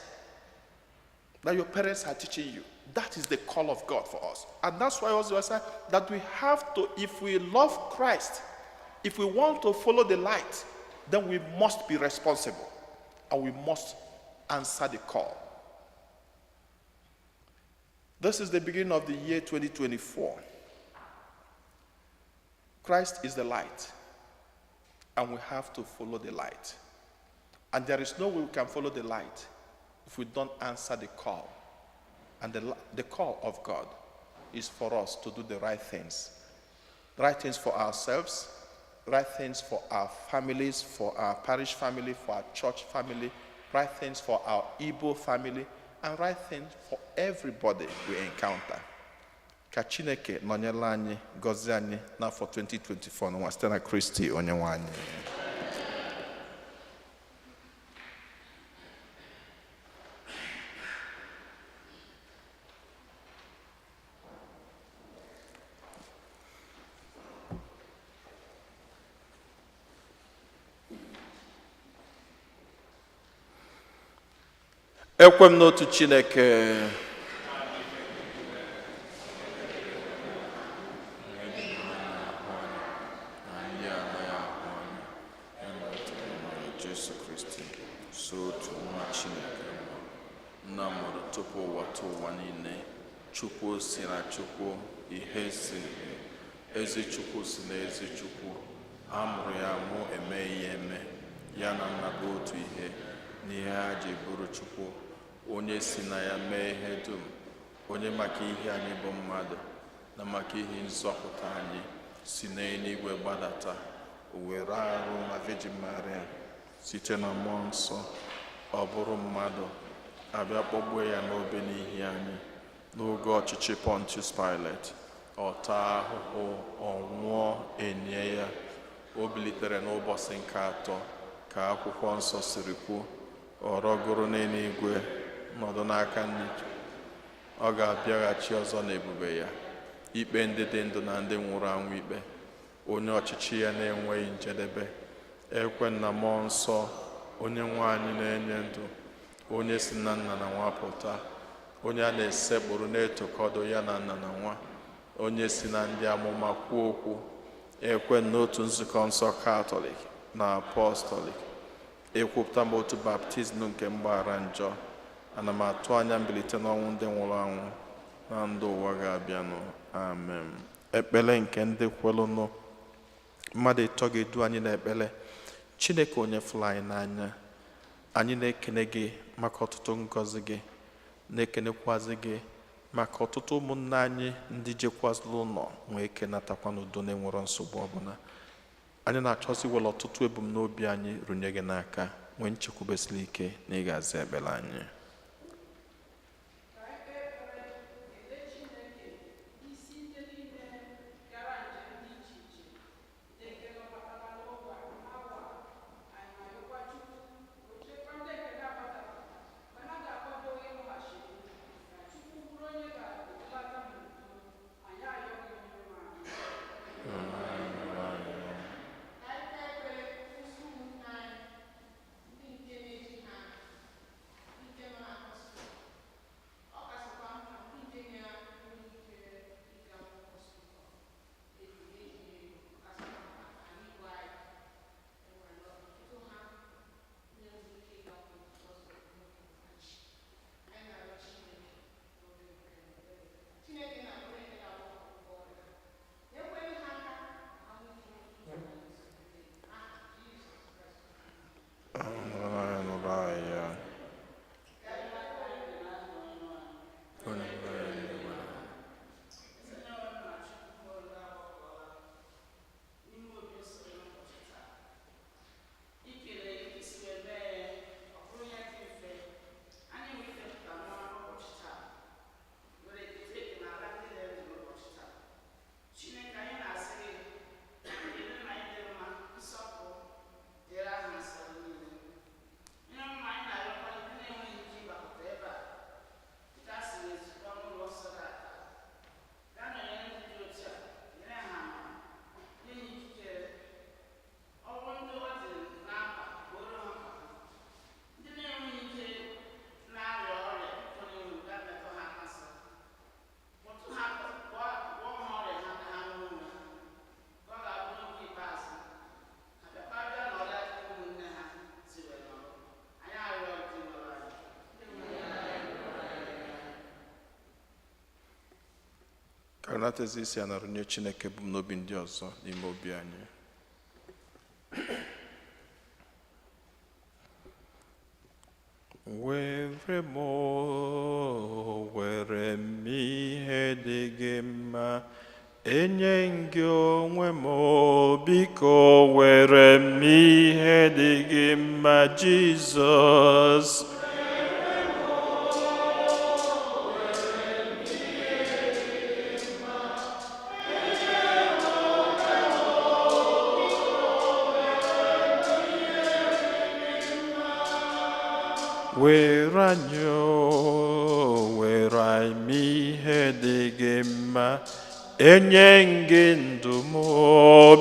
that your parents are teaching you. That is the call of God for us. And that's why also I said that we have to, if we love Christ, if we want to follow the light, then we must be responsible and we must answer the call. This is the beginning of the year 2024. Christ is the light, and we have to follow the light. And there is no way we can follow the light if we don't answer the call. And the call of God is for us to do the right things. Right things for ourselves, right things for our families, for our parish family, for our church family, right things for our Igbo family, and right things for everybody we encounter. Ka Chineke nọnyere anyị, gọzie anyị n'afọ 2024 n'ụwa site na Kristi Onyenwe anyị. Ekwe m n'otu Chineke. Jesu Kristi so otu nwa Chineke nna mụrụ tupu ụwa tụ ụwa niile, Chukwu si na Chukwu, ihe si n'ihe, ezi Chukwu si na ezi Chukwu, a mụrụ ya amụ, eme ihe eme, ya na nna bụ otu ihe n'ihe ha ji bụrụ Chukwu, onye si na ya mee ihe dum, onye maka ihe anyị bụ mmadụ na maka ihe nzọpụta anyị si n'eluigwe gbadata, o were arụ na Virgin Maria site na mmụọ nsọ, ọ bụrụ mmadụ, abịa kpọgbuo ya n'obe n'ihi anyị n'oge ọchịchị Pontius Pilate, ọ taa ahụhụ, ọ nwụọ, enye ya, o bilitere n'ụbọchị nke atọ ka akwụkwọ nsọ siri kwuo, ọ rọgoro n'eluigwe, nọdụ n'aka nri, ọ ga-abịaghachi ọzọ n'ebube ya ikpe ndị dị ndụ na ndị nwụrụ anwụ ikpe, onye ọchịchị ya na-enweghị njedebe. Ekwe na mmụọ nsọ, onye nwe anyị na-enye ndụ, onye si na nna na nwa pụta, onye a na-esekpụrụ na-etokọdo ya na nna na nwa, onye si na ndị amụma kwuo okwu. Ekwe n'otu nzukọ nsọ Katọlik na Apọstọlik, ekwupụta m otu baptizim nke mgbaghara njọ, ana m atụ anya mbilite n'ọnwụ ndị nwụrụ anwụ na ndụ ụwa ga-abịanụ. Amen. Ekpere nke ndị kwelụnụ. Mmadụ ịtọ ga-edu anyị n'ekpere. Chineke onye fụrụ anyị n'anya, anyị na-ekene gị maka ọtụtụ ngọzi gị, na-ekenekwazi gị maka ọtụtụ ụmụnne anyị ndị jekwazụrụ ụlọ nwee kenatakwa n'udo na-enwero nsogbu ọbụla. Anyị na-achọzi were ọtụtụ ebumnobi anyị runye gị n'aka, nwee nchekwubesiri ike na ị ga-aza ekpere anyị. Karnatezi isi a na-arụnye Chineke bụ n'obi ndị ọzọ n'ime obi anyị. Were m ihe dị gị mma, enye gị onwe m, biko were m ihe dị gị mma, Jizọs. Were anyị ihe dị gị mma, enye gị ndụ m,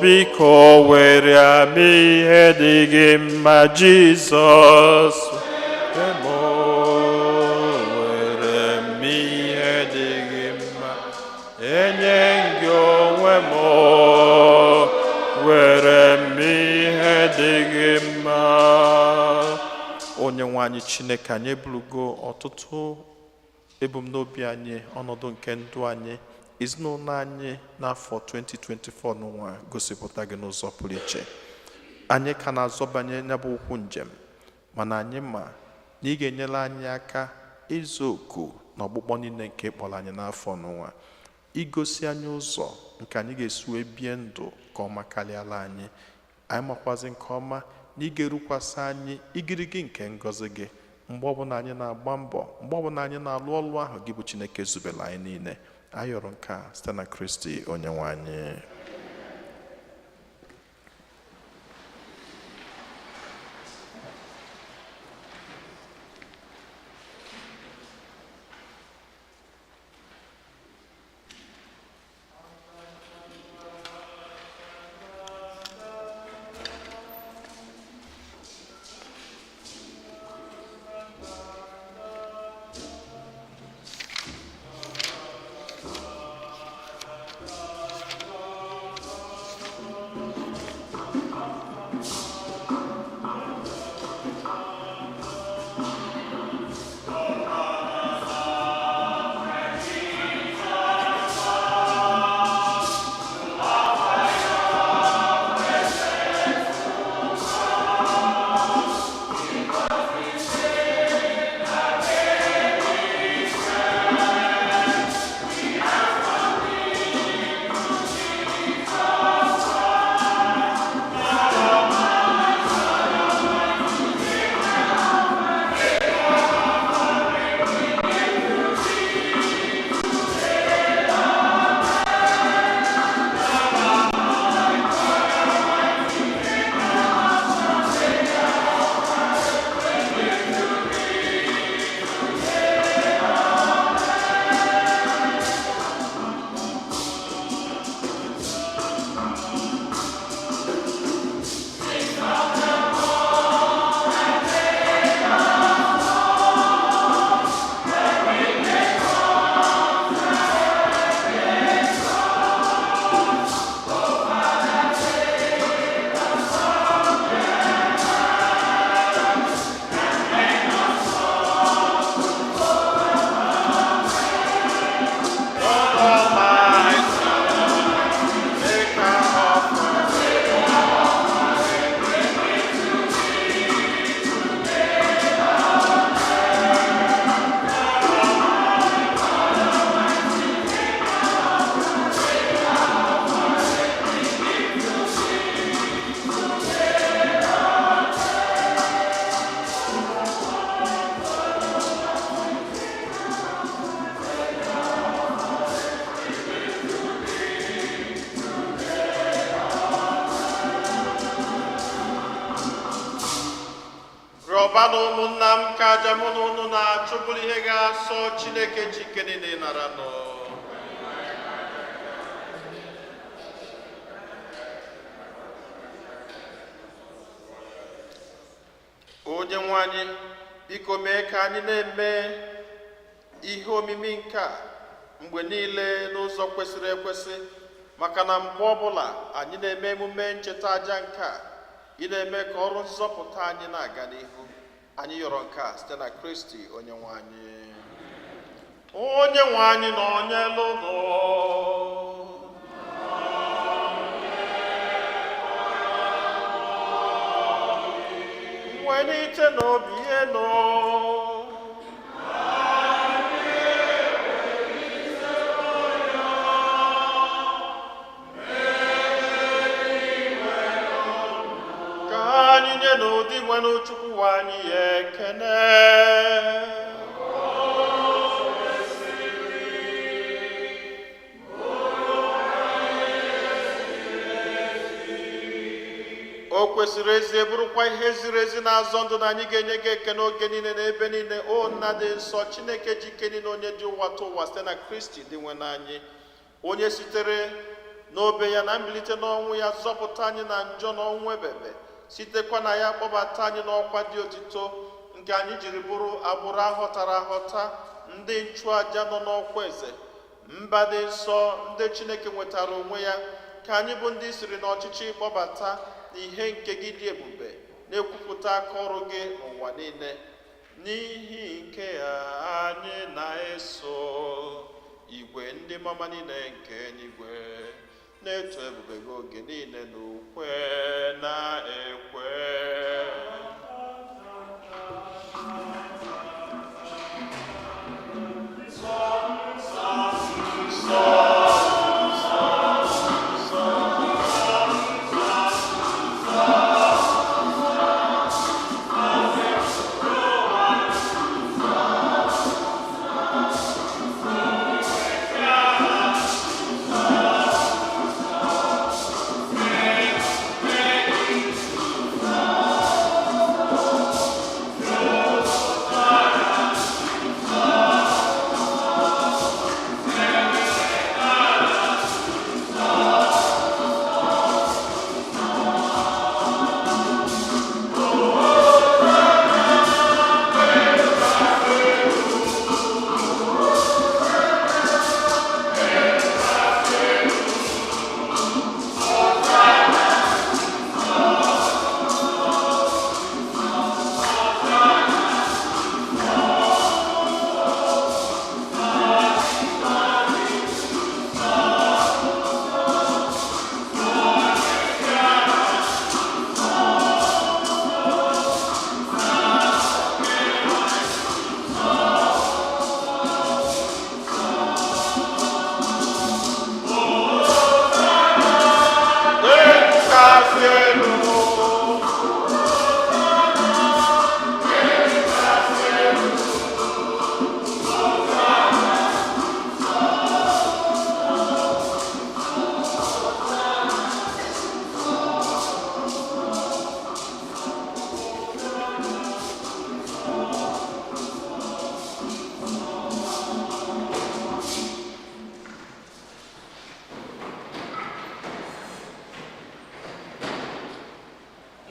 biko were anyị ihe dị gị mma, Jizọs. Were m ihe dị gị mma, enye gị onwe m, were m ihe adịghị mma. Onye nwe anyị Chineke, anyị eburugo ọtụtụ ebumnobi anyị, ọnọdụ nke ndụ anyị, ezinụlọ anyị n'afọ 2024 n'ụwa gosipụta gị n'ụzọ pụrụ iche. Anyị ka na-azọbanye ya bụ ụkwụ njem, mana anyị ma na ị ga-enyere anyị aka ịzụ oku na ọgbụgbọ niile nke kpọrọ anyị n'afọ n'ụwa, igosi anyị ụzọ nke anyị ga-esi wee bie ndụ ka ọma karịala anyị. Anyị makwazi nke ọma na ị ga-erukwasị anyị igirigi nke ngọzi gị mgbe ọbụla anyị na-agba mbọ, mgbe ọbụla anyị na-alụ ọlụ ahụ gị bụ Chineke zubere anyị niile. Anyị yọrọ nke a site na Kristi onye nwe anyị. Ọbana ụmụnna m ka aja mụ na unu na-achụ bụrụ ihe ga-asọ Chineke ji ike niile nara nọ. Onye nwe anyị, biko mee ka anyị na-eme ihe omimi nke a mgbe niile n'ụzọ kwesịrị ekwesị, maka na mgbe ọbụla anyị na-eme emume ncheta aja nke a, ị na-eme ka ọrụ nzọpụta anyị na-aga n'ihu. Anyị yọrọ nke a site na Kristi onye nwe anyị. Onye nwe anyị na onye lụrụ welite n'obi elu n'ụdị nwere Chukwu anyị ekene. O kwesịrị ezi, bụrụkwa ihe ziri ezi na-azọ ndụ na anyị ga-enye gị ekene oge niile na ebe niile. O nna dị nsọ, Chineke ji ike niile, onye ji ụwa tụ ụwa site na Kristi dị nwe n'anyị, onye sitere n'obe ya na mbilite n'ọnwụ ya zọpụta anyị na njọ na ọnwụ ebebe, sitekwa na ya kpọbata anyị n'ọkwa dị otito nke anyị jiri bụrụ agbụrụ aghọtara aghọta, ndị nchụaja nọ n'ọkwa eze, mba dị nsọ ndị Chineke nwetara onwe ya, ka anyị bụ ndị siri n'ọchịchị kpọbata na ihe nke gị dị ebube na-ekwupụta aka ọrụ gị n'ụwa niile. N'ihi nke a anyị na-eso igwe ndị mama niile nke eluigwe na-eto ebube gị oge niile n'ukwe na ekwe.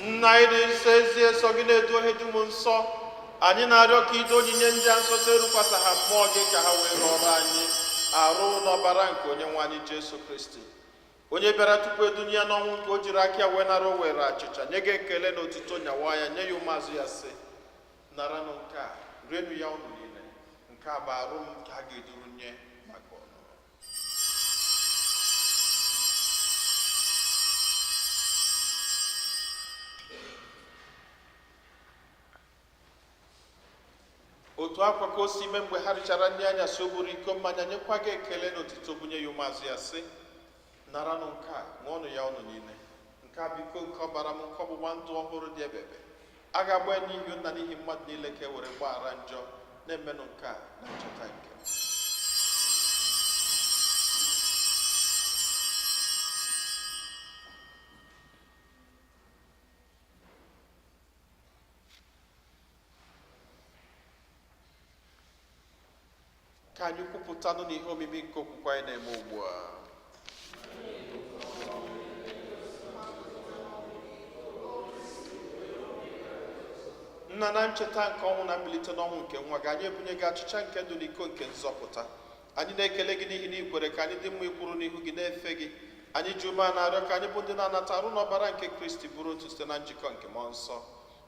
Nna anyị dị nsọ, ezi eso gị na-edu ohe dum nsọ, anyị na-arịọ ka ido onyinye ndị a nsọ erukwasa ha mmụọ gị ka ha wee rọrọ anyị arụ n'ọbara nke onye nwe anyị Jesu Kristi, onye bịara tupu edunye ya n'ọnwụ, nke o jiri aka ya wee nara o were achịcha nye gị ekele na otuto nyawa ya, nye ya ụmụazụ ya sị, naranụ nke a, rienụ ya unu niile, nke a bụ arụ m nke a ga-eduru nye maka ọnụ. Otu akwa ka o si ime mgbe ha richara nri anyasị, o buru iko mmanya nyekwa gị ekele na otito, bunye ya ụmụazụ ya sị, naranụ nke a, ṅụọnụ ya unu niile, nke a biko nke ọbara m, nke ọgbụgba ndụ ọhụrụ dị ebebe, a ga-agba ya n'ihi nna n'ihi mmadụ niile, ka e were gbaghara njọ, na-emenụ nke a na ncheta nke m. Ka anyị kwupụtanụ n'ihe omimi nke okwukwe anyị na-eme ugbu a. Nna, na ncheta nke ọnwụ na mbilite n'ọnwụ nke nwa gị, anyị ebunye gị achịcha nke ndụ na iko nke nzọpụta. Anyị na-ekele gị n'ihi na ikwere ka anyị dị mma ikwuru n'ihu gị na-efe gị. Anyị ji ume a na-arịọ ka anyị bụ ndị na-anata arụ n'ọbara nke Kristi bụrụ otu site na njikọ nke mmụọ nsọ.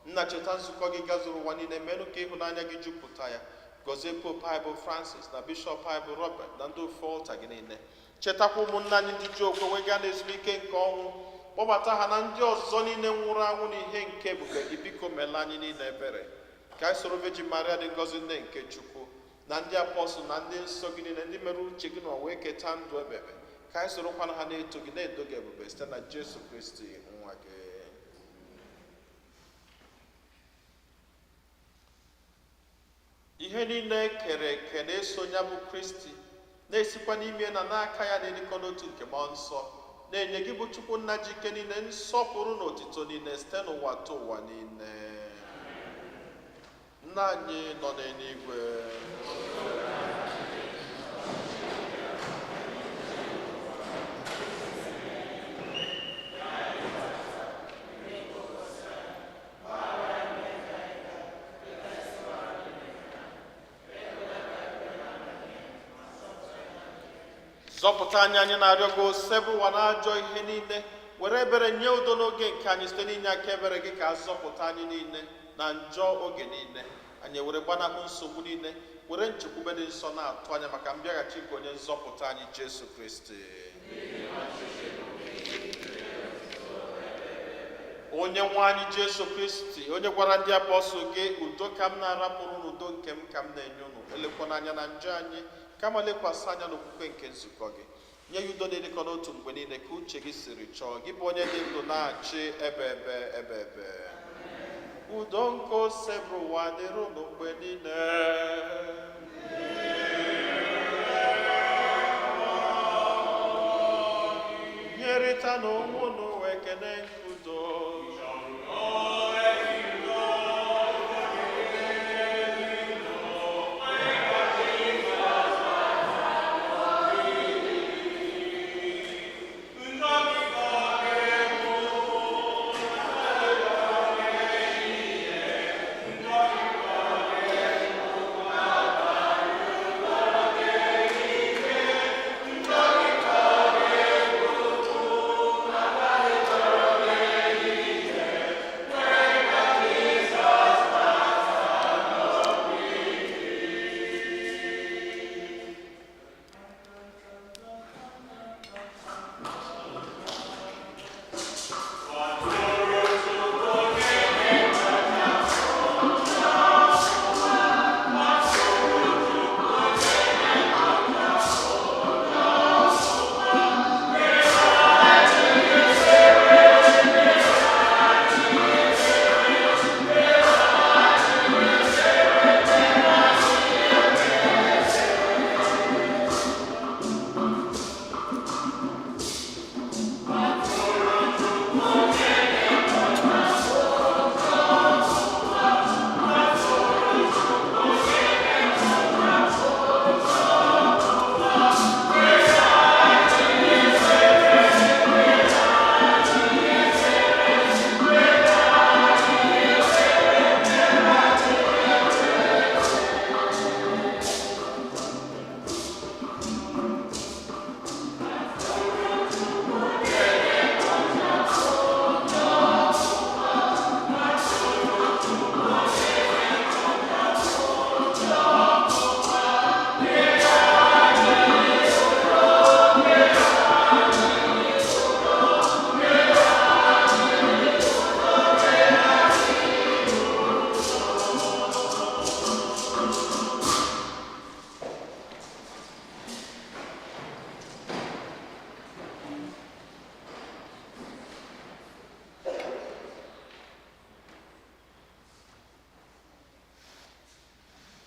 Nna, cheta nzukọ gị gazuru ụwa niile, menụ ka ịhụnanya gị jupụta ya. Gọzie Pope anyị bụ Francis na Bishọp anyị bụ Robert na ndị ofe ọlta gị niile. Chetakwa ụmụnna anyị ndị ji okwe wega na ezumike nke ọnwụ, kpọbata ha na ndị ọzọ niile nwụrụ anwụ n'ihe nke ebube gị. Biko meela anyị niile ebere, ka anyị soro Virgin Maria dị ngọzi nne nke Chukwu, na ndị apọstụl na ndị nsọ gị niile, ndị mere uche gị n'ụwa wee keta ndụ ebebe, ka anyị sorokwana ha na-eto gị na-edo gị ebube site na Jesu Kristi nwa gị. Ihe niile kere eke na-eso ya bụ Kristi, na-esikwa n'ime na n'aka ya na-erikọ n'otu nke mmụọ nsọ, na-enye gị bụ Chukwu nna ji ike niile, nsọpụrụ na otito niile site n'ụwa ta ụwa niile. Nna anyị nọ n'eluigwe, zọpụta anyị, anyị na-arịọ gị, osebụ ụwa na ajọ ihe niile, were ebere nye udo n'oge nke anyị site n'inye aka ebere gị ka a zọpụta anyị niile na njọ oge niile. Anyị were gbanahụ nsogbu niile, were nchekwube dị nsọ na-atụ anya maka mbịaghachi nke onye nzọpụta anyị Jesu Kristi. Onye nwe anyị Jesu Kristi, onye gwara ndị apọstụl gị, udo ka m na-arapụrụ n'udo nke m ka m na-enye unu, elekwana anya na njọ anyị kama lekwasị anya n'okwukwe nke nzukọ gị. Nye ya udo na-edekọ n'otu mgbe niile ka uche gị siri chọọ, gị bụ onye dị ndụ na-achị ebe. Udo nke ose bụ ụwa dịrị unu mgbe niile. Nyerịta n'onwe unu ekele nke udo.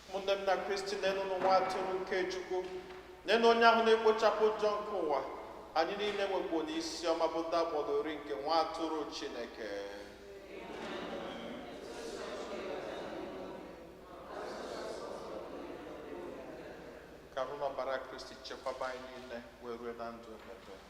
Ụmụnne m na Kristi, nenu nwa atụrụ nke Chukwu, nenu onye ahụ na-ekpochapụ ụjọ nke ụwa. Anyị niile nwekwa n'isi ọma bụ ndị agbọdori nke nwa atụrụ Chineke. Ka ahụ n'ọbara Kristi chekwaba anyị niile wee rue na ndụ ebighị ebi.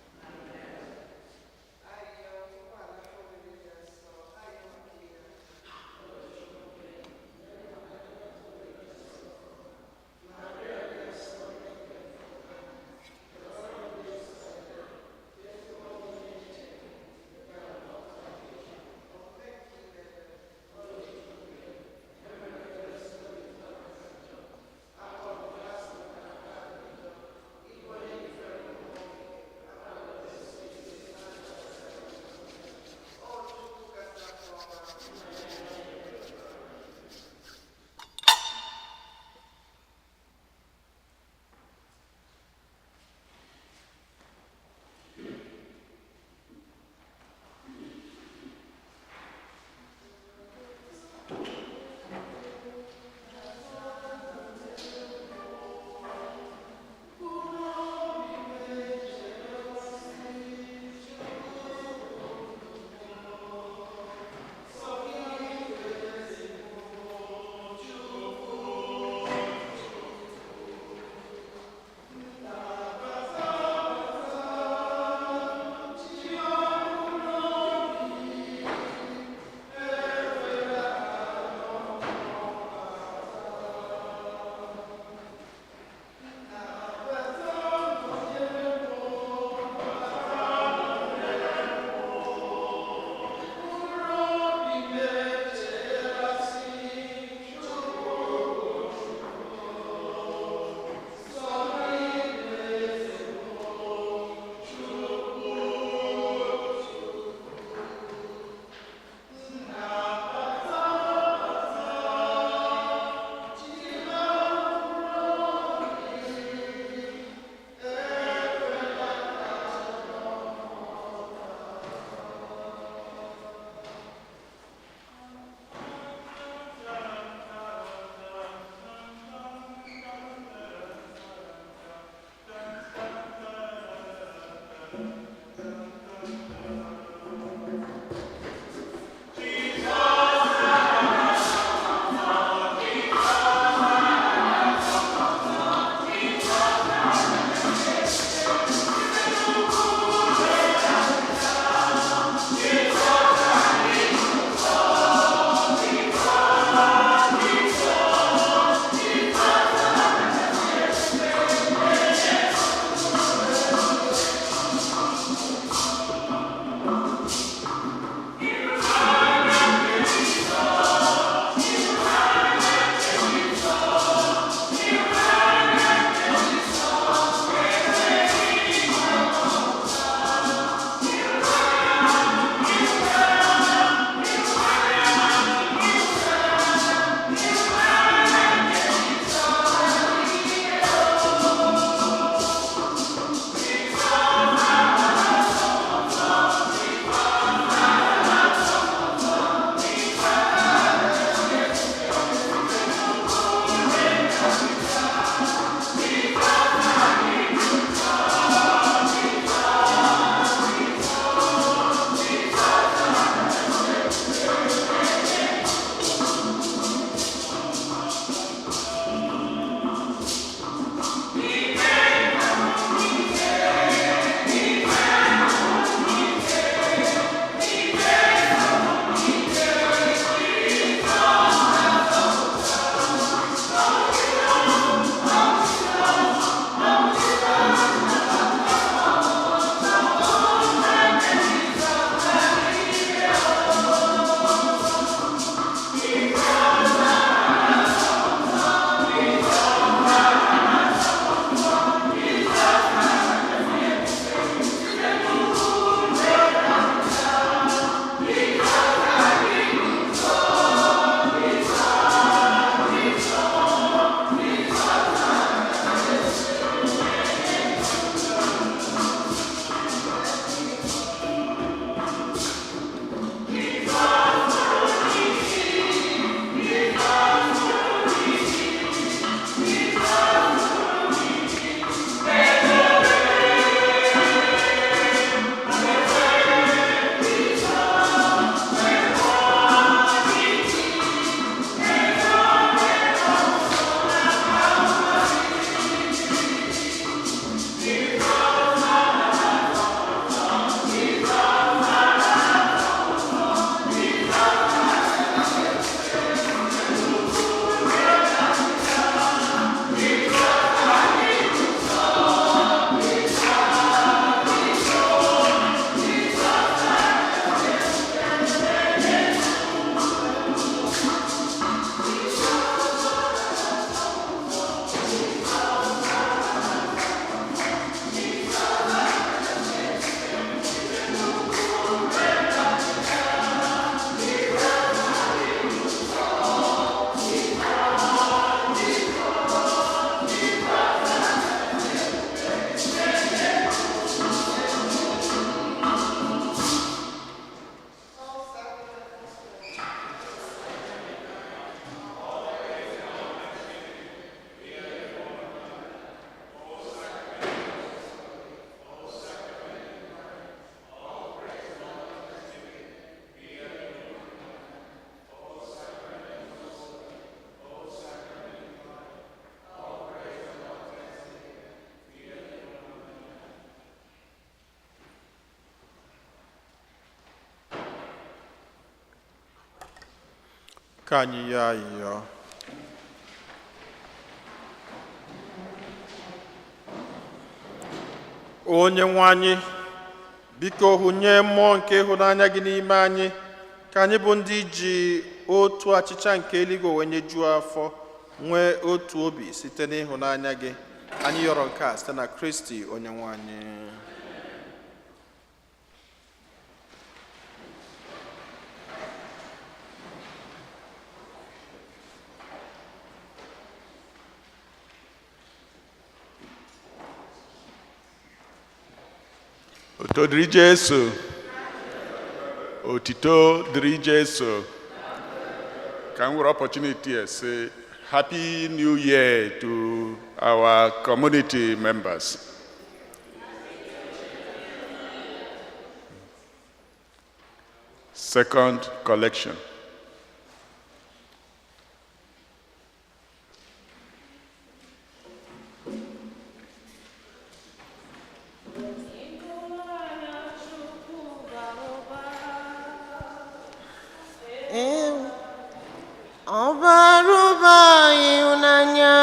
Ka anyị yọọ ayịyọ. Onye nwe anyị, biko hụnye mmụọ nke ịhụnanya gị n'ime anyị, ka anyị bụ ndị ji otu achịcha nke eluigwe wee nyejuo afọ, nwee otu obi site n'ịhụnanya gị. Anyị yọrọ nke a site na Kristi onye nwe anyị. Oto dịrị Jesu. Otito dịrị Jesu. Can we opportunity to say Happy New Year to our community members. Second collection. Ọbaruba ịhụnanya,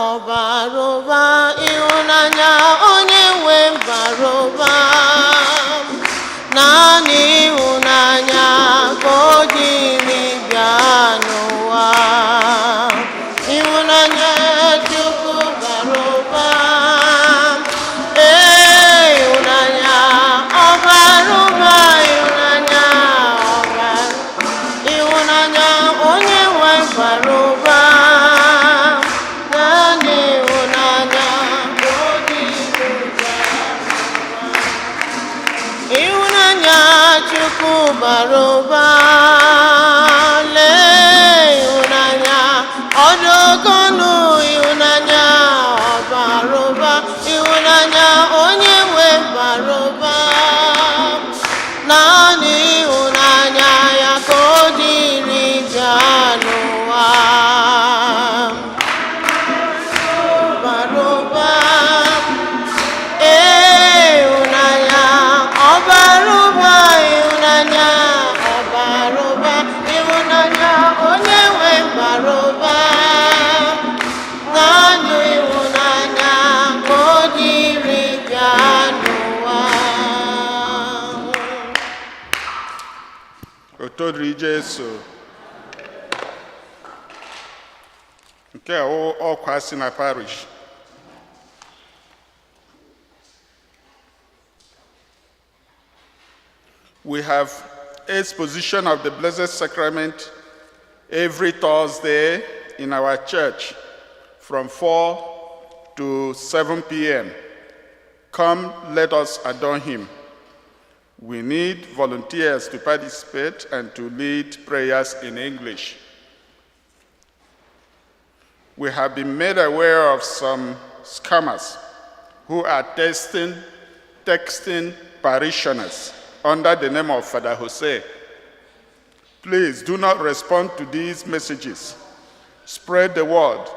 ọbaruba ịhụnanya, onye nwe baruba, naanị ịhụnanya ka o jiri bịa n'ụwa. Ịhụnanya Chukwu baruba, ịhụnanya, ọbaruba ịhụnanya, ịhụnanya onye nwe baruba, naanị ịhụnanya ka o jiri bịa n'ụwa. Ịhụnanya Chukwu baruba, lee ịhụnanya ọdụkọnụ, ịhụnanya ọbaruba, ịhụnanya onye nwe baruba, naanị ịhụnanya ya ka o jiri bịa n'ụwa. Baruba, ịhụnanya ọbaruba, ịhụnanya ọbaruba, ịhụnanya onye nwe baruba, naanị ịhụnanya ka o jiri bịa n'ụwa. Oto dịrị Jesu. Nke a ọkwa si na parish. We have exposition of the Blessed Sacrament every Thursday in our church from 4 to 7 p.m. Come, let us adore him. We need volunteers to participate and to lead prayers in English. We have been made aware of some scammers who are texting parishioners under the name of Father Jose. Please do not respond to these messages. Spread the word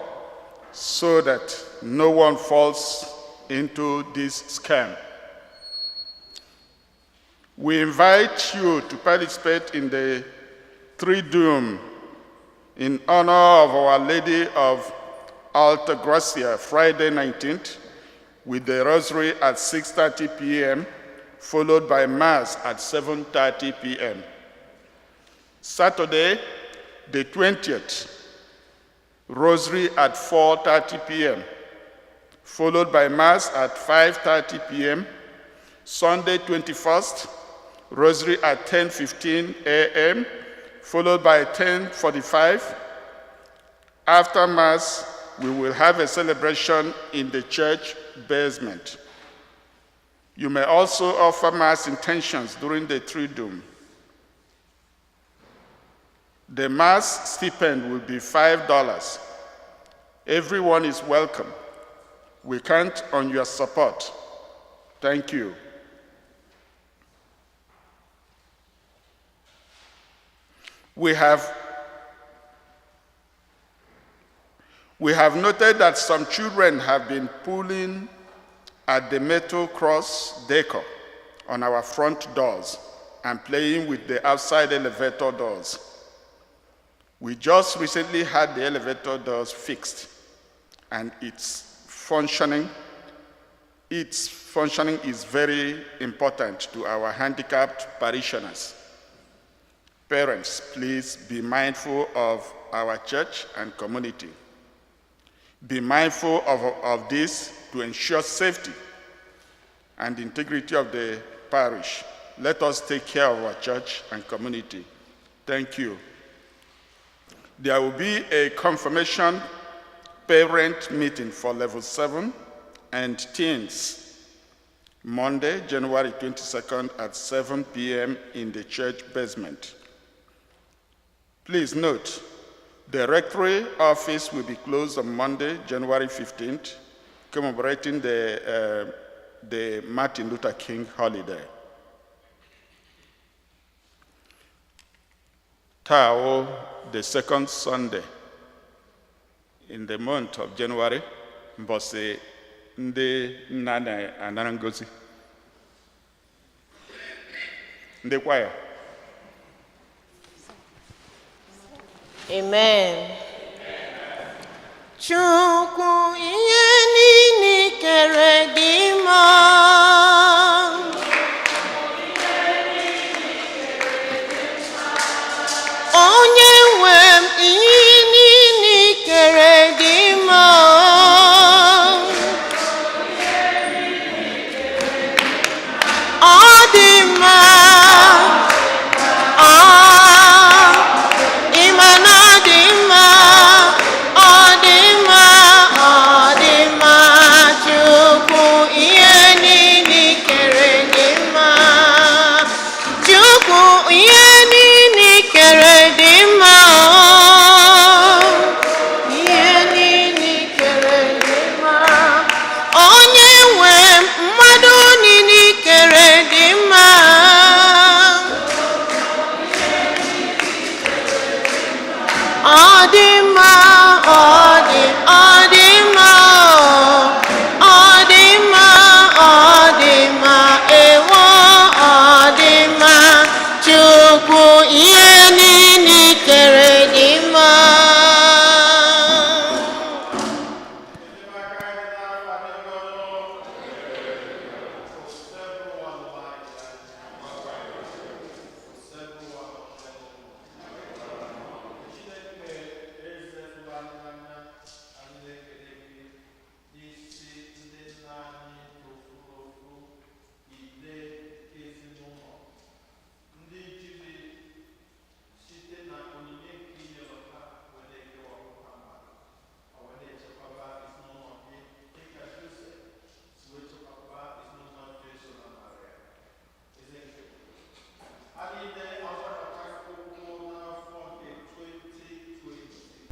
so that no one falls into this scam. We invite you to participate in the Triduum in honor of Our Lady of Alta Gracia, Friday 19th, with the Rosary at 6:30 p.m., followed by Mass at 7:30 p.m. Saturday, the 20th, Rosary at 4:30 p.m., followed by Mass at 5:30 p.m. Sunday, 21st, Rosary at 10:15 a.m., followed by 10:45. After Mass, we will have a celebration in the church basement. You may also offer Mass intentions during the Triduum. The Mass stipend will be $5. Everyone is welcome. We count on your support. Thank you. We have noted that some children have been pulling at the metal cross decor on our front doors and playing with the outside elevator doors. We just recently had the elevator doors fixed, and its functioning is very important to our handicapped parishioners. Parents, please be mindful of our church and community. Be mindful of this to ensure safety and integrity of the parish. Let us take care of our church and community. Thank you. There will be a confirmation parent meeting for level 7 and teens, Monday, January 22nd at 7 p.m. in the church basement. Please note, the rectory office will be closed on Monday, January 15th, commemorating the Martin Luther King holiday. Tao, the second Sunday in the month of January, mbọsị ndị nna na-anara ngozi. Ndị kwaya. Amen. Chukwu ihe niile kere dị mma. Onye nwe m ihe niile kere dị mma. Ọ dị mma. Ọ dị mma, ọ dị